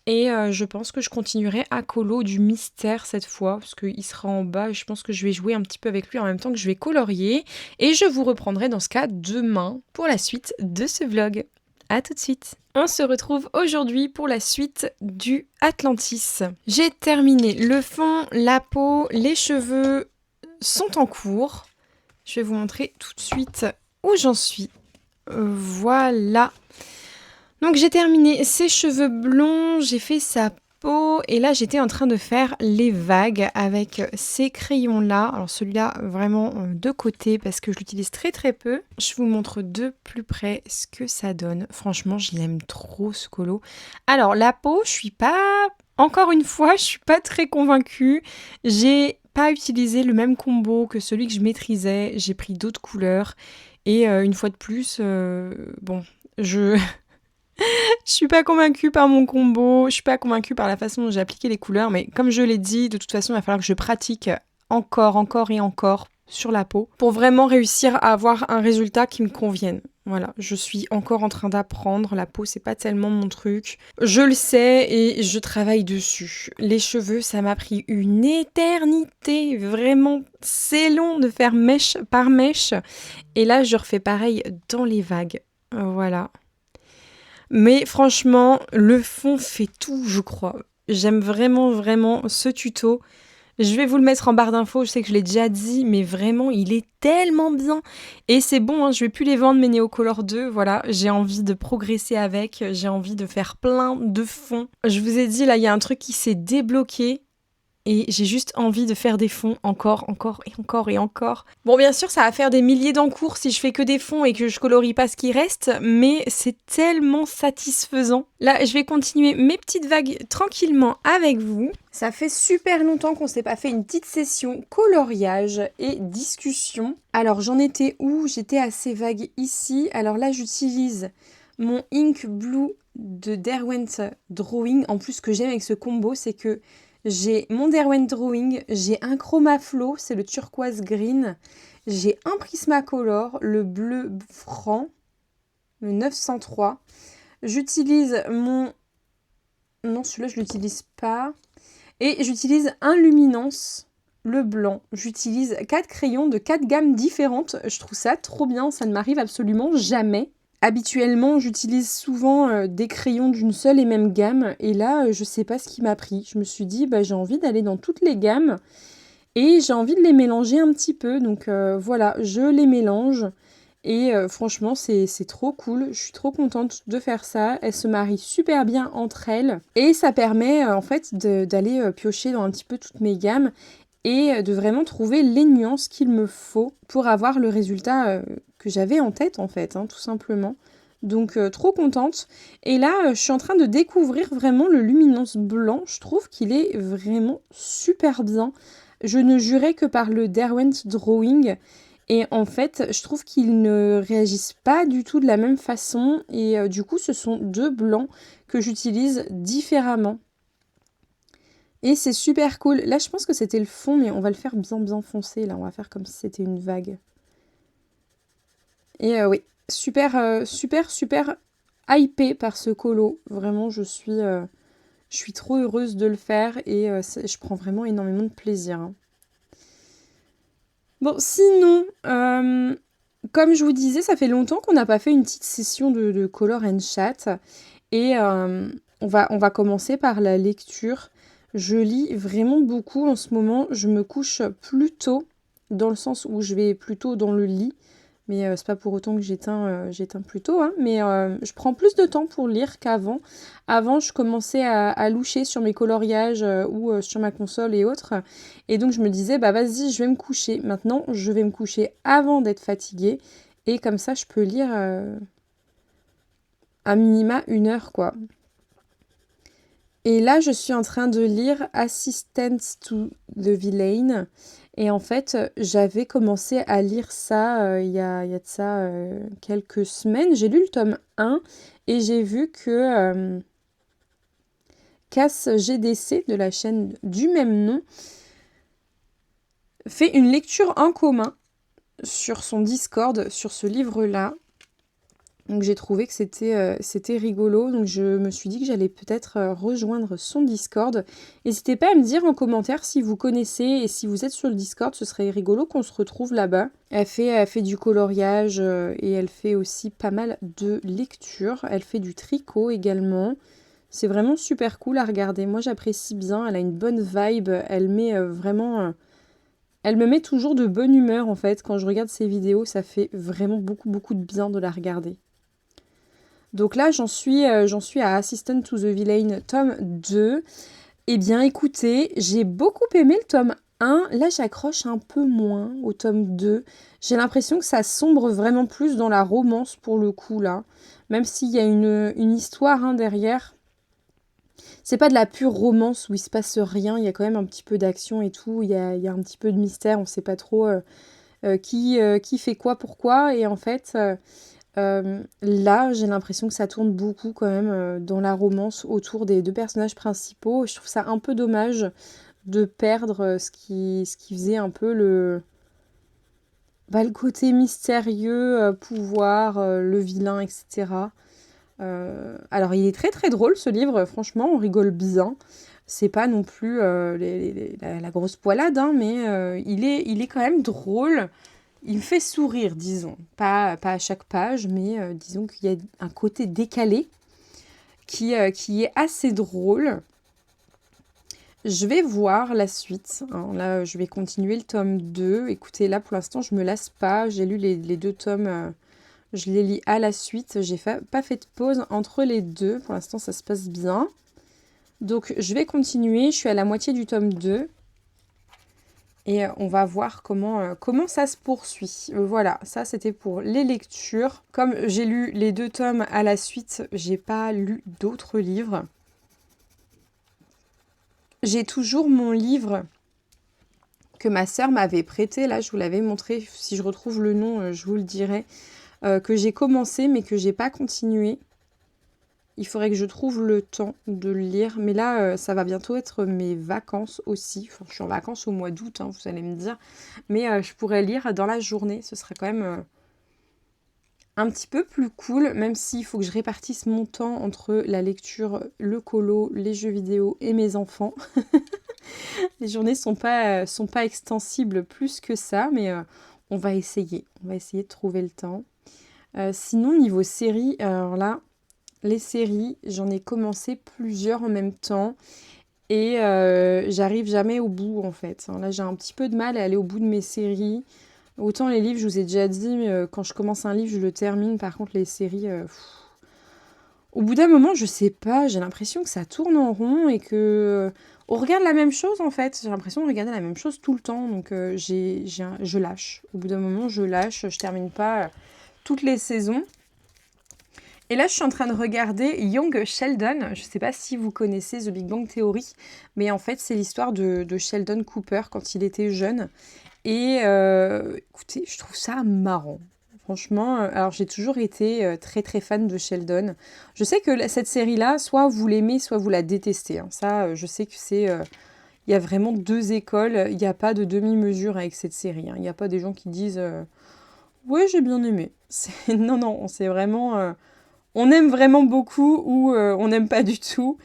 Et je pense que je continuerai à colo du mystère cette fois, parce qu'il sera en bas et je pense que je vais jouer un petit peu avec lui en même temps que je vais colorier. Et je vous reprendrai dans ce cas demain pour la suite de ce vlog. À tout de suite. On se retrouve aujourd'hui pour la suite du Atlantis. J'ai terminé le fond, la peau, les cheveux sont en cours. Je vais vous montrer tout de suite où j'en suis. Voilà. Donc j'ai terminé ses cheveux blonds, j'ai fait sa peau et là j'étais en train de faire les vagues avec ces crayons là. Alors celui-là vraiment de côté parce que je l'utilise très très peu. Je vous montre de plus près ce que ça donne. Franchement je l'aime trop ce colo. Alors la peau je suis pas... Encore une fois je suis pas très convaincue. J'ai pas utilisé le même combo que celui que je maîtrisais. J'ai pris d'autres couleurs et une fois de plus bon je... Je suis pas convaincue par mon combo, je suis pas convaincue par la façon dont j'ai appliqué les couleurs, mais comme je l'ai dit, de toute façon, il va falloir que je pratique encore et encore sur la peau pour vraiment réussir à avoir un résultat qui me convienne. Voilà, je suis encore en train d'apprendre, la peau c'est pas tellement mon truc. Je le sais et je travaille dessus. Les cheveux, ça m'a pris une éternité, vraiment, c'est long de faire mèche par mèche. Et là, je refais pareil dans les vagues. Voilà. Mais franchement, le fond fait tout, je crois. J'aime vraiment ce tuto. Je vais vous le mettre en barre d'infos, je sais que je l'ai déjà dit, mais vraiment, il est tellement bien. Et c'est bon, hein, je vais plus les vendre, mes Neocolor 2, voilà. J'ai envie de progresser avec, j'ai envie de faire plein de fonds. Je vous ai dit, là, il y a un truc qui s'est débloqué. Et j'ai juste envie de faire des fonds encore et encore. Bon, bien sûr, ça va faire des milliers d'encours si je fais que des fonds et que je colorie pas ce qui reste, mais c'est tellement satisfaisant. Là, je vais continuer mes petites vagues tranquillement avec vous. Ça fait super longtemps qu'on s'est pas fait une petite session coloriage et discussion. Alors, j'en étais où? J'étais à ces vagues ici. Alors là, j'utilise mon Ink Blue de Derwent Drawing. En plus, ce que j'aime avec ce combo, c'est que j'ai mon Derwent Drawing, j'ai un Chromaflow, c'est le turquoise green, j'ai un Prismacolor, le bleu franc, le 903. J'utilise mon... Non, celui-là, je ne l'utilise pas. Et j'utilise un Luminance, le blanc. J'utilise 4 crayons de 4 gammes différentes. Je trouve ça trop bien, ça ne m'arrive absolument jamais. Habituellement, j'utilise souvent des crayons d'une seule et même gamme. Et là, je sais pas ce qui m'a pris. Je me suis dit, j'ai envie d'aller dans toutes les gammes. Et j'ai envie de les mélanger un petit peu. Donc voilà, je les mélange. Et franchement, c'est trop cool. Je suis trop contente de faire ça. Elles se marient super bien entre elles. Et ça permet en fait d'aller piocher dans un petit peu toutes mes gammes. Et de vraiment trouver les nuances qu'il me faut pour avoir le résultat que j'avais en tête en fait, tout simplement. Donc trop contente. Et là, je suis en train de découvrir vraiment le Luminance blanc. Je trouve qu'il est vraiment super bien. Je ne jurais que par le Derwent Drawing. Et en fait, je trouve qu'ils ne réagissent pas du tout de la même façon. Et du coup, ce sont deux blancs que j'utilise différemment. Et c'est super cool. Là, je pense que c'était le fond, mais on va le faire bien foncé. Là, on va faire comme si c'était une vague. Et oui, super hypée par ce colo. Vraiment, je suis trop heureuse de le faire et je prends vraiment énormément de plaisir. Bon, sinon, comme je vous disais, ça fait longtemps qu'on n'a pas fait une petite session de Color and Chat. Et on va commencer par la lecture. Je lis vraiment beaucoup en ce moment. Je me couche plus tôt, dans le sens où je vais plutôt dans le lit. Mais c'est pas pour autant que j'éteins plus tôt, hein. Mais je prends plus de temps pour lire qu'avant. Avant, je commençais à loucher sur mes coloriages ou sur ma console et autres. Et donc, je me disais, bah vas-y, je vais me coucher. Maintenant, je vais me coucher avant d'être fatiguée. Et comme ça, je peux lire à minima 1 heure, quoi. Et là, je suis en train de lire Assistant to the Villain. Et en fait, j'avais commencé à lire ça il y a de ça quelques semaines. J'ai lu le tome 1 et j'ai vu que Cass GDC, de la chaîne du même nom, fait une lecture en commun sur son Discord, sur ce livre-là. Donc j'ai trouvé que c'était rigolo, donc je me suis dit que j'allais peut-être rejoindre son Discord. N'hésitez pas à me dire en commentaire si vous connaissez et si vous êtes sur le Discord, ce serait rigolo qu'on se retrouve là-bas. Elle fait du coloriage et elle fait aussi pas mal de lecture. Elle fait du tricot également. C'est vraiment super cool à regarder. Moi j'apprécie bien, elle a une bonne vibe, elle met vraiment... Elle me met toujours de bonne humeur en fait. Quand je regarde ses vidéos, ça fait vraiment beaucoup de bien de la regarder. Donc là, j'en suis à Assistant to the Villain, tome 2. Eh bien, écoutez, j'ai beaucoup aimé le tome 1. Là, j'accroche un peu moins au tome 2. J'ai l'impression que ça sombre vraiment plus dans la romance pour le coup, là. Même s'il y a une histoire derrière. C'est pas de la pure romance où il se passe rien. Il y a quand même un petit peu d'action et tout. Il y a un petit peu de mystère. On sait pas trop qui fait quoi, pourquoi. Et en fait... là, j'ai l'impression que ça tourne beaucoup quand même dans la romance autour des 2 personnages principaux. Je trouve ça un peu dommage de perdre ce qui faisait un peu le côté mystérieux, pouvoir, le vilain, etc. Alors, il est très drôle ce livre, franchement, on rigole bien. C'est pas non plus la grosse poilade, hein, mais il est quand même drôle. Il me fait sourire, disons. Pas à chaque page, mais disons qu'il y a un côté décalé qui est assez drôle. Je vais voir la suite, hein. Là, je vais continuer le tome 2. Écoutez, là, pour l'instant, je me lasse pas. J'ai lu les 2 tomes. Je les lis à la suite. J'ai pas fait de pause entre les deux. Pour l'instant, ça se passe bien. Donc, je vais continuer. Je suis à la moitié du tome 2. Et on va voir comment ça se poursuit. Voilà, ça c'était pour les lectures. Comme j'ai lu les 2 tomes à la suite, j'ai pas lu d'autres livres. J'ai toujours mon livre que ma sœur m'avait prêté. Là, je vous l'avais montré. Si je retrouve le nom, je vous le dirai. Que j'ai commencé mais que j'ai pas continué. Il faudrait que je trouve le temps de le lire. Mais là, ça va bientôt être mes vacances aussi. Enfin, je suis en vacances au mois d'août, hein, vous allez me dire. Mais je pourrais lire dans la journée. Ce serait quand même un petit peu plus cool. Même s'il faut que je répartisse mon temps entre la lecture, le colo, les jeux vidéo et mes enfants. Les journées sont pas extensibles plus que ça. Mais on va essayer. On va essayer de trouver le temps. Sinon, niveau série, alors là... Les séries, j'en ai commencé plusieurs en même temps et j'arrive jamais au bout en fait. Là, j'ai un petit peu de mal à aller au bout de mes séries. Autant les livres, je vous ai déjà dit, quand je commence un livre, je le termine. Par contre, les séries, au bout d'un moment, je sais pas, j'ai l'impression que ça tourne en rond et que on regarde la même chose en fait. J'ai l'impression de regarder la même chose tout le temps. Donc, je lâche. Au bout d'un moment, je lâche. Je termine pas toutes les saisons. Et là, je suis en train de regarder Young Sheldon. Je ne sais pas si vous connaissez The Big Bang Theory, mais en fait, c'est l'histoire de Sheldon Cooper quand il était jeune. Et écoutez, je trouve ça marrant. Franchement, alors j'ai toujours été très fan de Sheldon. Je sais que cette série-là, soit vous l'aimez, soit vous la détestez, hein. Ça, je sais que c'est... il y a vraiment 2 écoles. Il n'y a pas de demi-mesure avec cette série, hein. Il n'y a pas des gens qui disent ouais, j'ai bien aimé. Non, c'est vraiment... on aime vraiment beaucoup ou on n'aime pas du tout.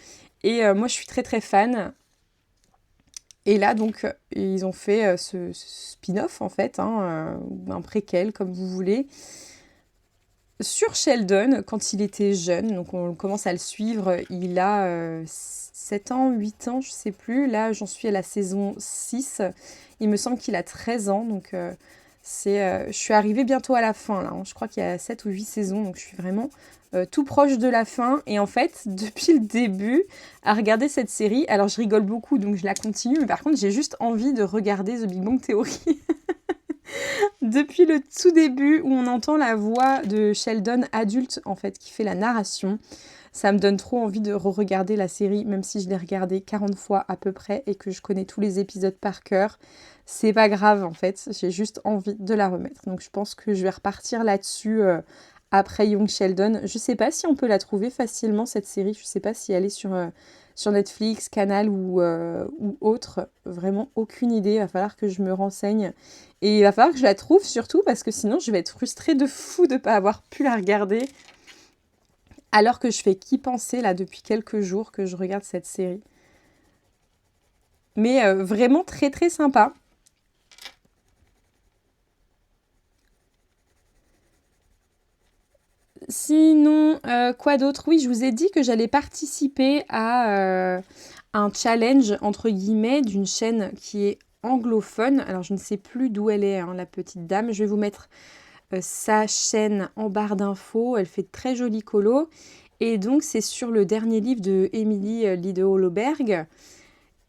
Et moi, je suis très fan. Et là, donc, ils ont fait ce spin-off, en fait, hein, un préquel, comme vous voulez, sur Sheldon, quand il était jeune. Donc, on commence à le suivre. Il a 7 ans, 8 ans, je sais plus. Là, j'en suis à la saison 6. Il me semble qu'il a 13 ans. Donc, Je suis arrivée bientôt à la fin, là, hein. Je crois qu'il y a 7 ou 8 saisons, donc je suis vraiment tout proche de la fin. Et en fait, depuis le début, à regarder cette série, alors je rigole beaucoup, donc je la continue, mais par contre, j'ai juste envie de regarder The Big Bang Theory. Depuis le tout début, où on entend la voix de Sheldon adulte, en fait, qui fait la narration, ça me donne trop envie de re-regarder la série, même si je l'ai regardée 40 fois à peu près et que je connais tous les épisodes par cœur. C'est pas grave, en fait, j'ai juste envie de la remettre. Donc je pense que je vais repartir là-dessus après Young Sheldon. Je sais pas si on peut la trouver facilement, cette série. Je sais pas si elle est sur Netflix, Canal ou autre. Vraiment aucune idée. Il va falloir que je me renseigne. Et il va falloir que je la trouve surtout parce que sinon je vais être frustrée de fou de ne pas avoir pu la regarder. Alors que je fais qu'y penser là depuis quelques jours que je regarde cette série. Mais vraiment très très sympa. Sinon, quoi d'autre? Oui, je vous ai dit que j'allais participer à un challenge, entre guillemets, d'une chaîne qui est anglophone. Alors, je ne sais plus d'où elle est, hein, la petite dame. Je vais vous mettre sa chaîne en barre d'infos. Elle fait de très jolis colos. Et donc, c'est sur le dernier livre de Emily Liede-Holoberg.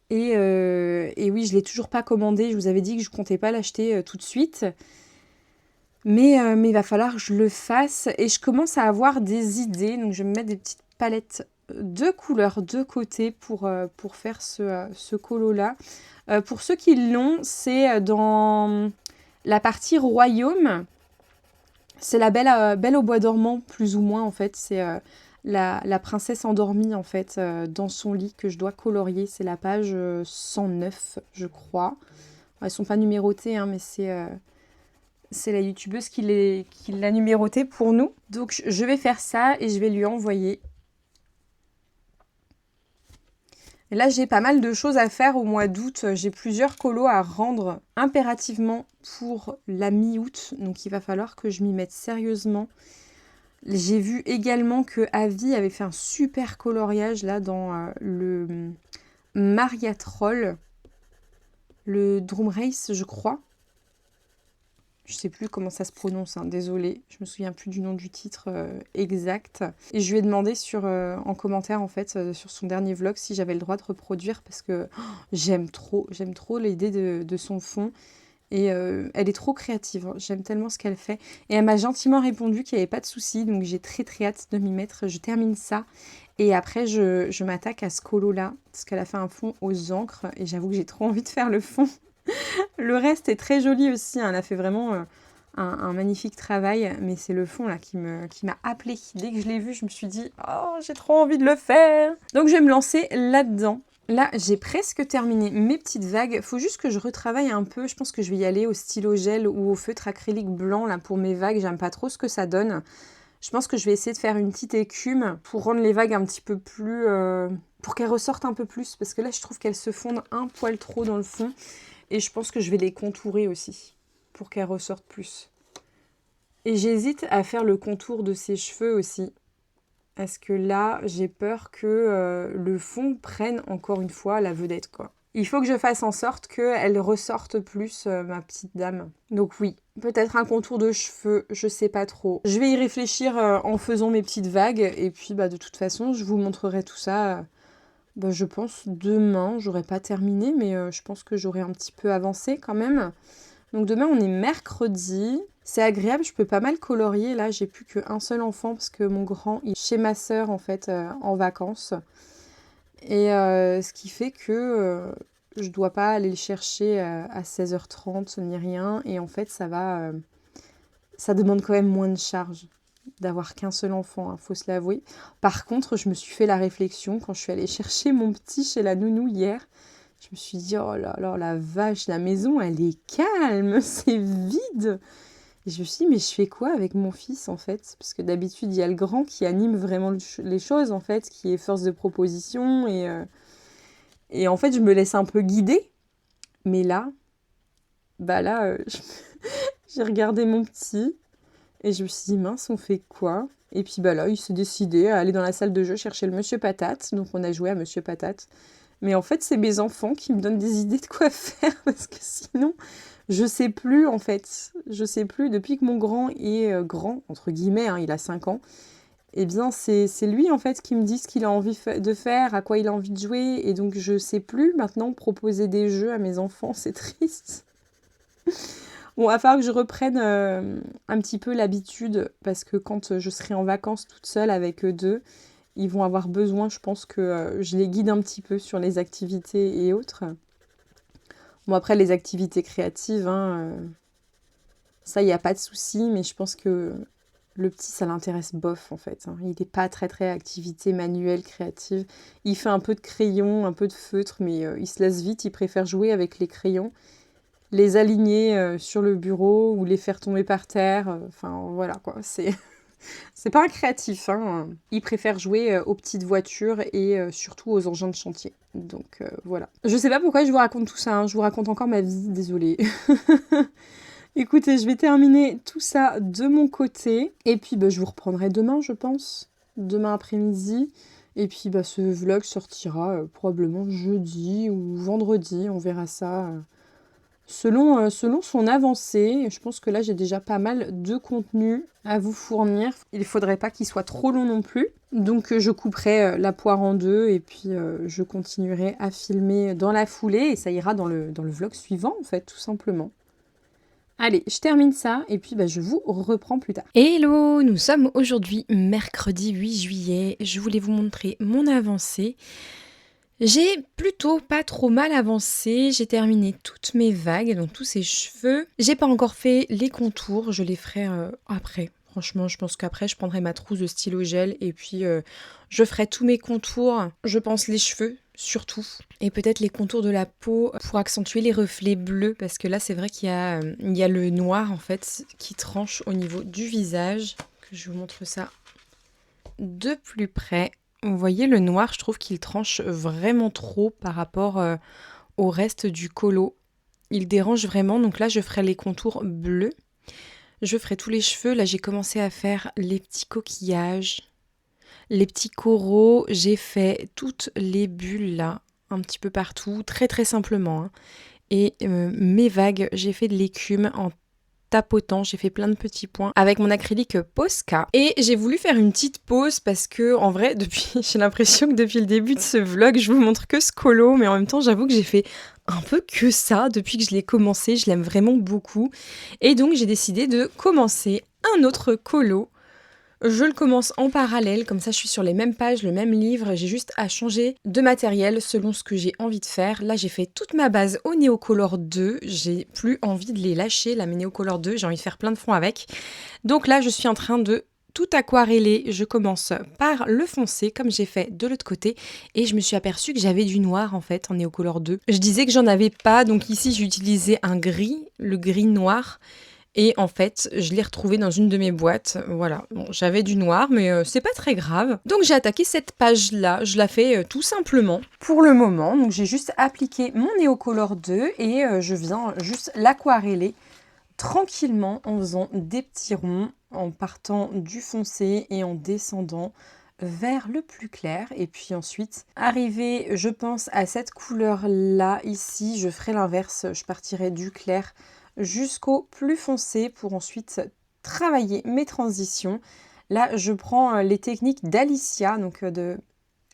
Et oui, je ne l'ai toujours pas commandé. Je vous avais dit que je ne comptais pas l'acheter tout de suite. Mais il va falloir que je le fasse et je commence à avoir des idées. Donc je vais me mettre des petites palettes de couleurs de côté pour faire ce colo-là. Pour ceux qui l'ont, c'est dans la partie royaume. C'est la Belle au bois dormant, plus ou moins en fait. C'est la princesse endormie en fait dans son lit que je dois colorier. C'est la page 109, je crois. Elles sont pas numérotées, hein, mais c'est la youtubeuse qui l'a numéroté pour nous. Donc je vais faire ça et je vais lui envoyer. Et là, j'ai pas mal de choses à faire au mois d'août. J'ai plusieurs colos à rendre impérativement pour la mi-août. Donc il va falloir que je m'y mette sérieusement. J'ai vu également que Avi avait fait un super coloriage là dans le Mariatroll. Le Drum Race, je crois. Je sais plus comment ça se prononce, hein, désolée. Je me souviens plus du nom du titre exact. Et je lui ai demandé en commentaire, en fait, sur son dernier vlog, si j'avais le droit de reproduire parce que j'aime trop l'idée de son fond. Et elle est trop créative, hein. J'aime tellement ce qu'elle fait. Et elle m'a gentiment répondu qu'il n'y avait pas de souci, donc j'ai très très hâte de m'y mettre. Je termine ça. Et après, je m'attaque à ce colo-là, parce qu'elle a fait un fond aux encres. Et j'avoue que j'ai trop envie de faire le fond. Le reste est très joli aussi, hein. Elle a fait vraiment un magnifique travail, mais c'est le fond là qui m'a appelée. Dès que je l'ai vu, je me suis dit « Oh, j'ai trop envie de le faire !» Donc je vais me lancer là-dedans. Là, j'ai presque terminé mes petites vagues. Faut juste que je retravaille un peu. Je pense que je vais y aller au stylo gel ou au feutre acrylique blanc là pour mes vagues. J'aime pas trop ce que ça donne. Je pense que je vais essayer de faire une petite écume pour rendre les vagues un petit peu plus... pour qu'elles ressortent un peu plus. Parce que là, je trouve qu'elles se fondent un poil trop dans le fond. Et je pense que je vais les contourer aussi, pour qu'elles ressortent plus. Et j'hésite à faire le contour de ses cheveux aussi. Parce que là, j'ai peur que le fond prenne encore une fois la vedette, quoi. Il faut que je fasse en sorte qu'elle ressorte plus, ma petite dame. Donc oui, peut-être un contour de cheveux, je sais pas trop. Je vais y réfléchir en faisant mes petites vagues. Et puis, de toute façon, je vous montrerai tout ça... je pense demain, j'aurai pas terminé, mais je pense que j'aurai un petit peu avancé quand même. Donc demain, on est mercredi. C'est agréable, je peux pas mal colorier. Là, j'ai plus qu'un seul enfant parce que mon grand est chez ma sœur en fait, en vacances. Et ce qui fait que je dois pas aller le chercher à 16h30 ni rien. Et en fait, ça demande quand même moins de charge d'avoir qu'un seul enfant, hein, faut se l'avouer. Par contre, je me suis fait la réflexion quand je suis allée chercher mon petit chez la nounou hier. Je me suis dit, oh là là, la vache, la maison, elle est calme, c'est vide. Et je me suis dit, mais je fais quoi avec mon fils, en fait? Parce que d'habitude, il y a le grand qui anime vraiment les choses, en fait, qui est force de proposition. Et en fait, je me laisse un peu guider. Mais là, j'ai regardé mon petit. Et je me suis dit, mince, on fait quoi? Et puis là, il s'est décidé à aller dans la salle de jeu chercher le Monsieur Patate. Donc on a joué à Monsieur Patate. Mais en fait, c'est mes enfants qui me donnent des idées de quoi faire. Parce que sinon, Je sais plus en fait. Je sais plus. Depuis que mon grand est grand, entre guillemets, hein, il a 5 ans, eh bien c'est lui en fait qui me dit ce qu'il a envie de faire, à quoi il a envie de jouer. Et donc je sais plus maintenant proposer des jeux à mes enfants, c'est triste. Bon, il va falloir que je reprenne un petit peu l'habitude parce que quand je serai en vacances toute seule avec eux deux, ils vont avoir besoin, je pense que je les guide un petit peu sur les activités et autres. Bon, après, les activités créatives, hein, ça, il n'y a pas de souci, mais je pense que le petit, ça l'intéresse bof, en fait. Hein. Il n'est pas très, très activité manuelle, créative. Il fait un peu de crayon, un peu de feutre, mais il se lasse vite. Il préfère jouer avec les crayons, les aligner sur le bureau ou les faire tomber par terre. Enfin, voilà, quoi. C'est pas un créatif, hein. Il préfère jouer aux petites voitures et surtout aux engins de chantier. Donc voilà. Je sais pas pourquoi je vous raconte tout ça, hein. Je vous raconte encore ma vie, désolée. Écoutez, je vais terminer tout ça de mon côté. Et puis je vous reprendrai demain, je pense. Demain après-midi. Et puis ce vlog sortira probablement jeudi ou vendredi. On verra ça selon son avancée. Je pense que là, j'ai déjà pas mal de contenu à vous fournir. Il ne faudrait pas qu'il soit trop long non plus. Donc, je couperai la poire en deux et puis je continuerai à filmer dans la foulée. Et ça ira dans le vlog suivant, en fait, tout simplement. Allez, je termine ça et puis je vous reprends plus tard. Hello, nous sommes aujourd'hui mercredi 8 juillet. Je voulais vous montrer mon avancée. J'ai plutôt pas trop mal avancé, j'ai terminé toutes mes vagues, donc tous ces cheveux. J'ai pas encore fait les contours, je les ferai après. Franchement, je pense qu'après, je prendrai ma trousse de stylo gel et puis je ferai tous mes contours. Je pense les cheveux, surtout. Et peut-être les contours de la peau pour accentuer les reflets bleus, parce que là, c'est vrai qu'il y a le noir, en fait, qui tranche au niveau du visage. Que je vous montre ça de plus près. Vous voyez, le noir, je trouve qu'il tranche vraiment trop par rapport au reste du colo. Il dérange vraiment, donc là, je ferai les contours bleus. Je ferai tous les cheveux. Là, j'ai commencé à faire les petits coquillages, les petits coraux. J'ai fait toutes les bulles, là, un petit peu partout, très très simplement. Hein. Et mes vagues, j'ai fait de l'écume en tapotant, j'ai fait plein de petits points avec mon acrylique Posca. Et j'ai voulu faire une petite pause parce que, en vrai, j'ai l'impression que depuis le début de ce vlog, je vous montre que ce colo, mais en même temps, j'avoue que j'ai fait un peu que ça depuis que je l'ai commencé. Je l'aime vraiment beaucoup. Et donc, j'ai décidé de commencer un autre colo. Je le commence en parallèle, comme ça je suis sur les mêmes pages, le même livre, j'ai juste à changer de matériel selon ce que j'ai envie de faire. Là j'ai fait toute ma base au Neocolor 2, j'ai plus envie de les lâcher, là mes Neocolor 2, j'ai envie de faire plein de fonds avec. Donc là je suis en train de tout aquareller, je commence par le foncé comme j'ai fait de l'autre côté et je me suis aperçue que j'avais du noir en fait en Neocolor 2. Je disais que j'en avais pas, donc ici j'ai utilisé un gris, le gris noir. Et en fait, je l'ai retrouvé dans une de mes boîtes. Voilà, bon, j'avais du noir, mais c'est pas très grave. Donc j'ai attaqué cette page-là. Je la fais tout simplement pour le moment. Donc j'ai juste appliqué mon Neocolor 2 et je viens juste l'aquareller tranquillement en faisant des petits ronds, en partant du foncé et en descendant vers le plus clair. Et puis ensuite, arrivé, je pense, à cette couleur-là, ici, je ferai l'inverse. Je partirai du clair jusqu'au plus foncé pour ensuite travailler mes transitions. Là, je prends les techniques d'Alicia, donc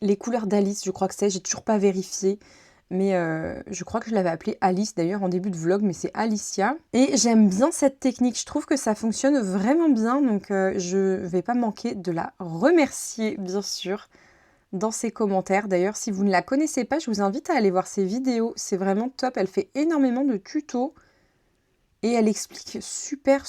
les couleurs d'Alice, je crois que c'est, j'ai toujours pas vérifié, mais je crois que je l'avais appelée Alice d'ailleurs en début de vlog, mais c'est Alicia. Et j'aime bien cette technique, je trouve que ça fonctionne vraiment bien, donc je vais pas manquer de la remercier, bien sûr, dans ses commentaires. D'ailleurs, si vous ne la connaissez pas, je vous invite à aller voir ses vidéos, c'est vraiment top, elle fait énormément de tutos. Et elle explique super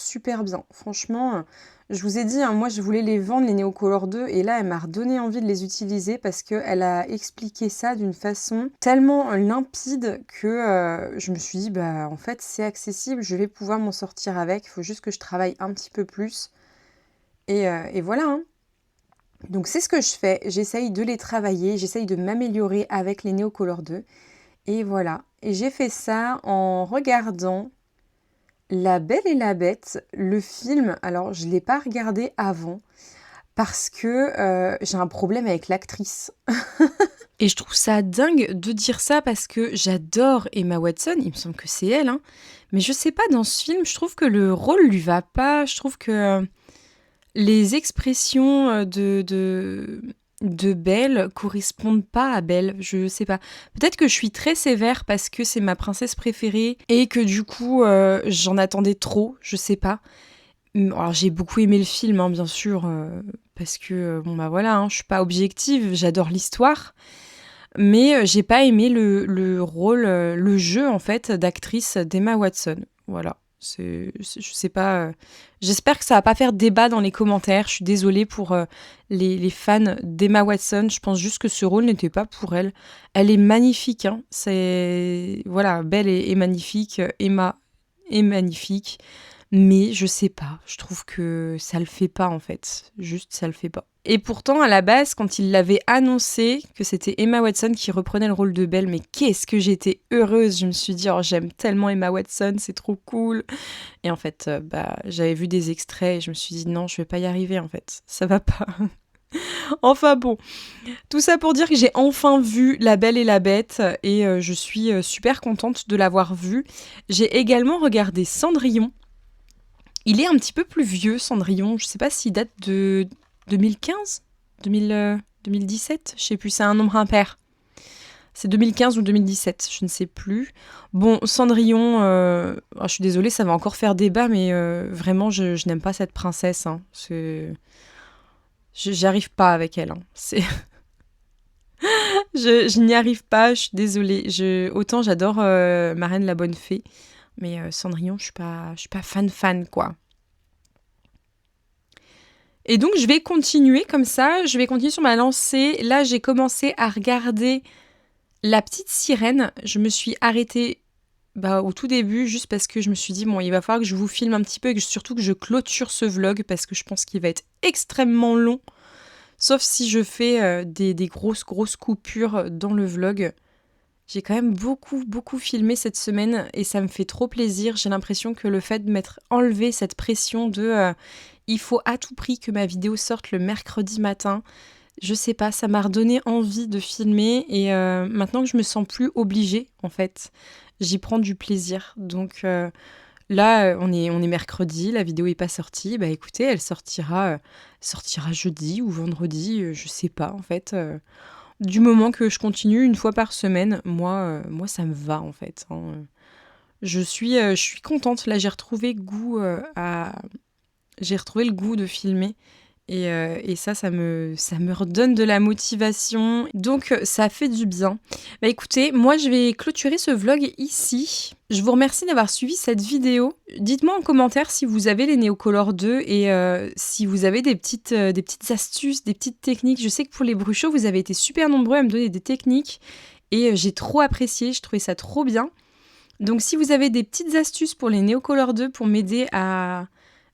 bien. Franchement, je vous ai dit, hein, moi je voulais les vendre, les Neocolor 2, et là elle m'a redonné envie de les utiliser parce qu'elle a expliqué ça d'une façon tellement limpide que je me suis dit, en fait c'est accessible, je vais pouvoir m'en sortir avec, il faut juste que je travaille un petit peu plus. Et voilà. Hein. Donc c'est ce que je fais, j'essaye de les travailler, j'essaye de m'améliorer avec les Neocolor 2. Et voilà, et j'ai fait ça en regardant La Belle et la Bête, le film. Alors je ne l'ai pas regardé avant parce que j'ai un problème avec l'actrice. Et je trouve ça dingue de dire ça parce que j'adore Emma Watson, il me semble que c'est elle, hein. Mais je sais pas, dans ce film, je trouve que le rôle lui va pas. Je trouve que les expressions de Belle correspondent pas à Belle. Je sais pas. Peut-être que je suis très sévère parce que c'est ma princesse préférée et que du coup, j'en attendais trop. Je sais pas. Alors j'ai beaucoup aimé le film, hein, bien sûr, parce que bon bah voilà, hein, je suis pas objective, j'adore l'histoire, mais j'ai pas aimé le rôle, le jeu en fait d'actrice d'Emma Watson. Voilà, je sais pas. J'espère que ça va pas faire débat dans les commentaires. Je suis désolée pour les fans d'Emma Watson. Je pense juste que ce rôle n'était pas pour elle. Elle est magnifique, hein. C'est voilà, Belle est magnifique, Emma est magnifique. Mais je sais pas, je trouve que ça le fait pas en fait. Juste, ça le fait pas. Et pourtant, à la base, quand il l'avait annoncé que c'était Emma Watson qui reprenait le rôle de Belle, mais qu'est-ce que j'étais heureuse. Je me suis dit, oh, j'aime tellement Emma Watson, c'est trop cool. Et en fait, j'avais vu des extraits et je me suis dit, non, je vais pas y arriver en fait. Ça va pas. Enfin bon, tout ça pour dire que j'ai enfin vu La Belle et la Bête et je suis super contente de l'avoir vu. J'ai également regardé Cendrillon. Il est un petit peu plus vieux, Cendrillon. Je sais pas s'il date de 2015 2017. Je sais plus, c'est un nombre impair. C'est 2015 ou 2017, je ne sais plus. Bon, Cendrillon, je suis désolée, ça va encore faire débat, mais vraiment, je n'aime pas cette princesse, hein. J'arrive pas avec elle, hein. Je n'y arrive pas, je suis désolée. Autant j'adore Marraine la Bonne Fée, mais Cendrillon, je suis pas fan, quoi. Et donc, je vais continuer comme ça. Je vais continuer sur ma lancée. Là, j'ai commencé à regarder La Petite Sirène. Je me suis arrêtée au tout début, juste parce que je me suis dit, bon, il va falloir que je vous filme un petit peu et surtout que je clôture ce vlog parce que je pense qu'il va être extrêmement long. Sauf si je fais des grosses coupures dans le vlog. J'ai quand même beaucoup filmé cette semaine et ça me fait trop plaisir. J'ai l'impression que le fait de m'être enlevé cette pression de il faut à tout prix que ma vidéo sorte le mercredi matin, je sais pas, ça m'a redonné envie de filmer et maintenant que je me sens plus obligée en fait, j'y prends du plaisir. Donc là, on est mercredi, la vidéo est pas sortie. Bah écoutez, elle sortira jeudi ou vendredi, je sais pas en fait. Du moment que je continue une fois par semaine, moi ça me va en fait, hein. Je suis contente. Là, j'ai retrouvé le goût de filmer. Et ça me redonne de la motivation. Donc, ça fait du bien. Bah écoutez, moi, je vais clôturer ce vlog ici. Je vous remercie d'avoir suivi cette vidéo. Dites-moi en commentaire si vous avez les Neocolor 2 et si vous avez des petites astuces, des petites techniques. Je sais que pour les bruchots, vous avez été super nombreux à me donner des techniques. Et j'ai trop apprécié, je trouvais ça trop bien. Donc, si vous avez des petites astuces pour les Neocolor 2 pour m'aider à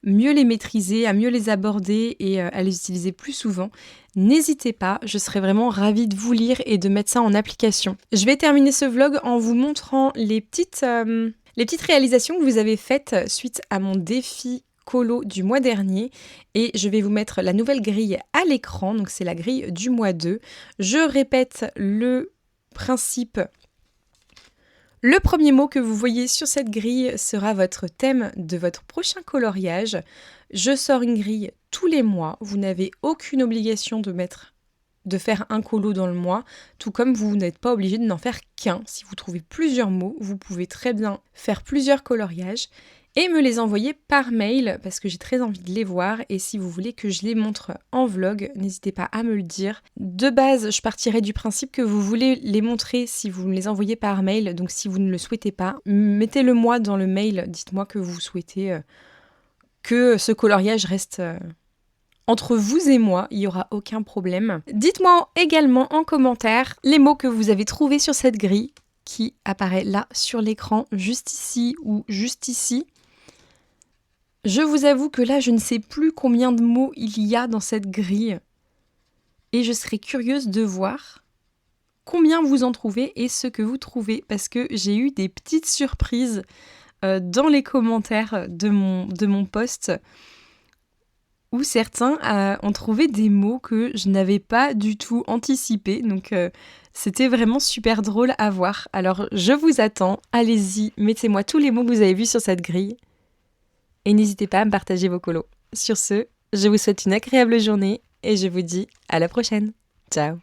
mieux les maîtriser, à mieux les aborder et à les utiliser plus souvent, n'hésitez pas, je serais vraiment ravie de vous lire et de mettre ça en application. Je vais terminer ce vlog en vous montrant les petites réalisations que vous avez faites suite à mon défi colo du mois dernier et je vais vous mettre la nouvelle grille à l'écran, donc c'est la grille du mois 2. Je répète le principe. Le premier mot que vous voyez sur cette grille sera votre thème de votre prochain coloriage. Je sors une grille tous les mois. Vous n'avez aucune obligation de faire un colo dans le mois, tout comme vous n'êtes pas obligé de n'en faire qu'un. Si vous trouvez plusieurs mots, vous pouvez très bien faire plusieurs coloriages et me les envoyer par mail parce que j'ai très envie de les voir et si vous voulez que je les montre en vlog, n'hésitez pas à me le dire. De base, je partirai du principe que vous voulez les montrer si vous me les envoyez par mail, donc si vous ne le souhaitez pas, mettez-le moi dans le mail, dites-moi que vous souhaitez que ce coloriage reste entre vous et moi, il n'y aura aucun problème. Dites-moi également en commentaire les mots que vous avez trouvés sur cette grille qui apparaît là sur l'écran, juste ici ou juste ici. Je vous avoue que là, je ne sais plus combien de mots il y a dans cette grille. Et je serais curieuse de voir combien vous en trouvez et ce que vous trouvez. Parce que j'ai eu des petites surprises dans les commentaires de mon post où certains ont trouvé des mots que je n'avais pas du tout anticipés. Donc C'était vraiment super drôle à voir. Alors je vous attends, allez-y, mettez-moi tous les mots que vous avez vus sur cette grille. Et n'hésitez pas à me partager vos colos. Sur ce, je vous souhaite une agréable journée et je vous dis à la prochaine. Ciao.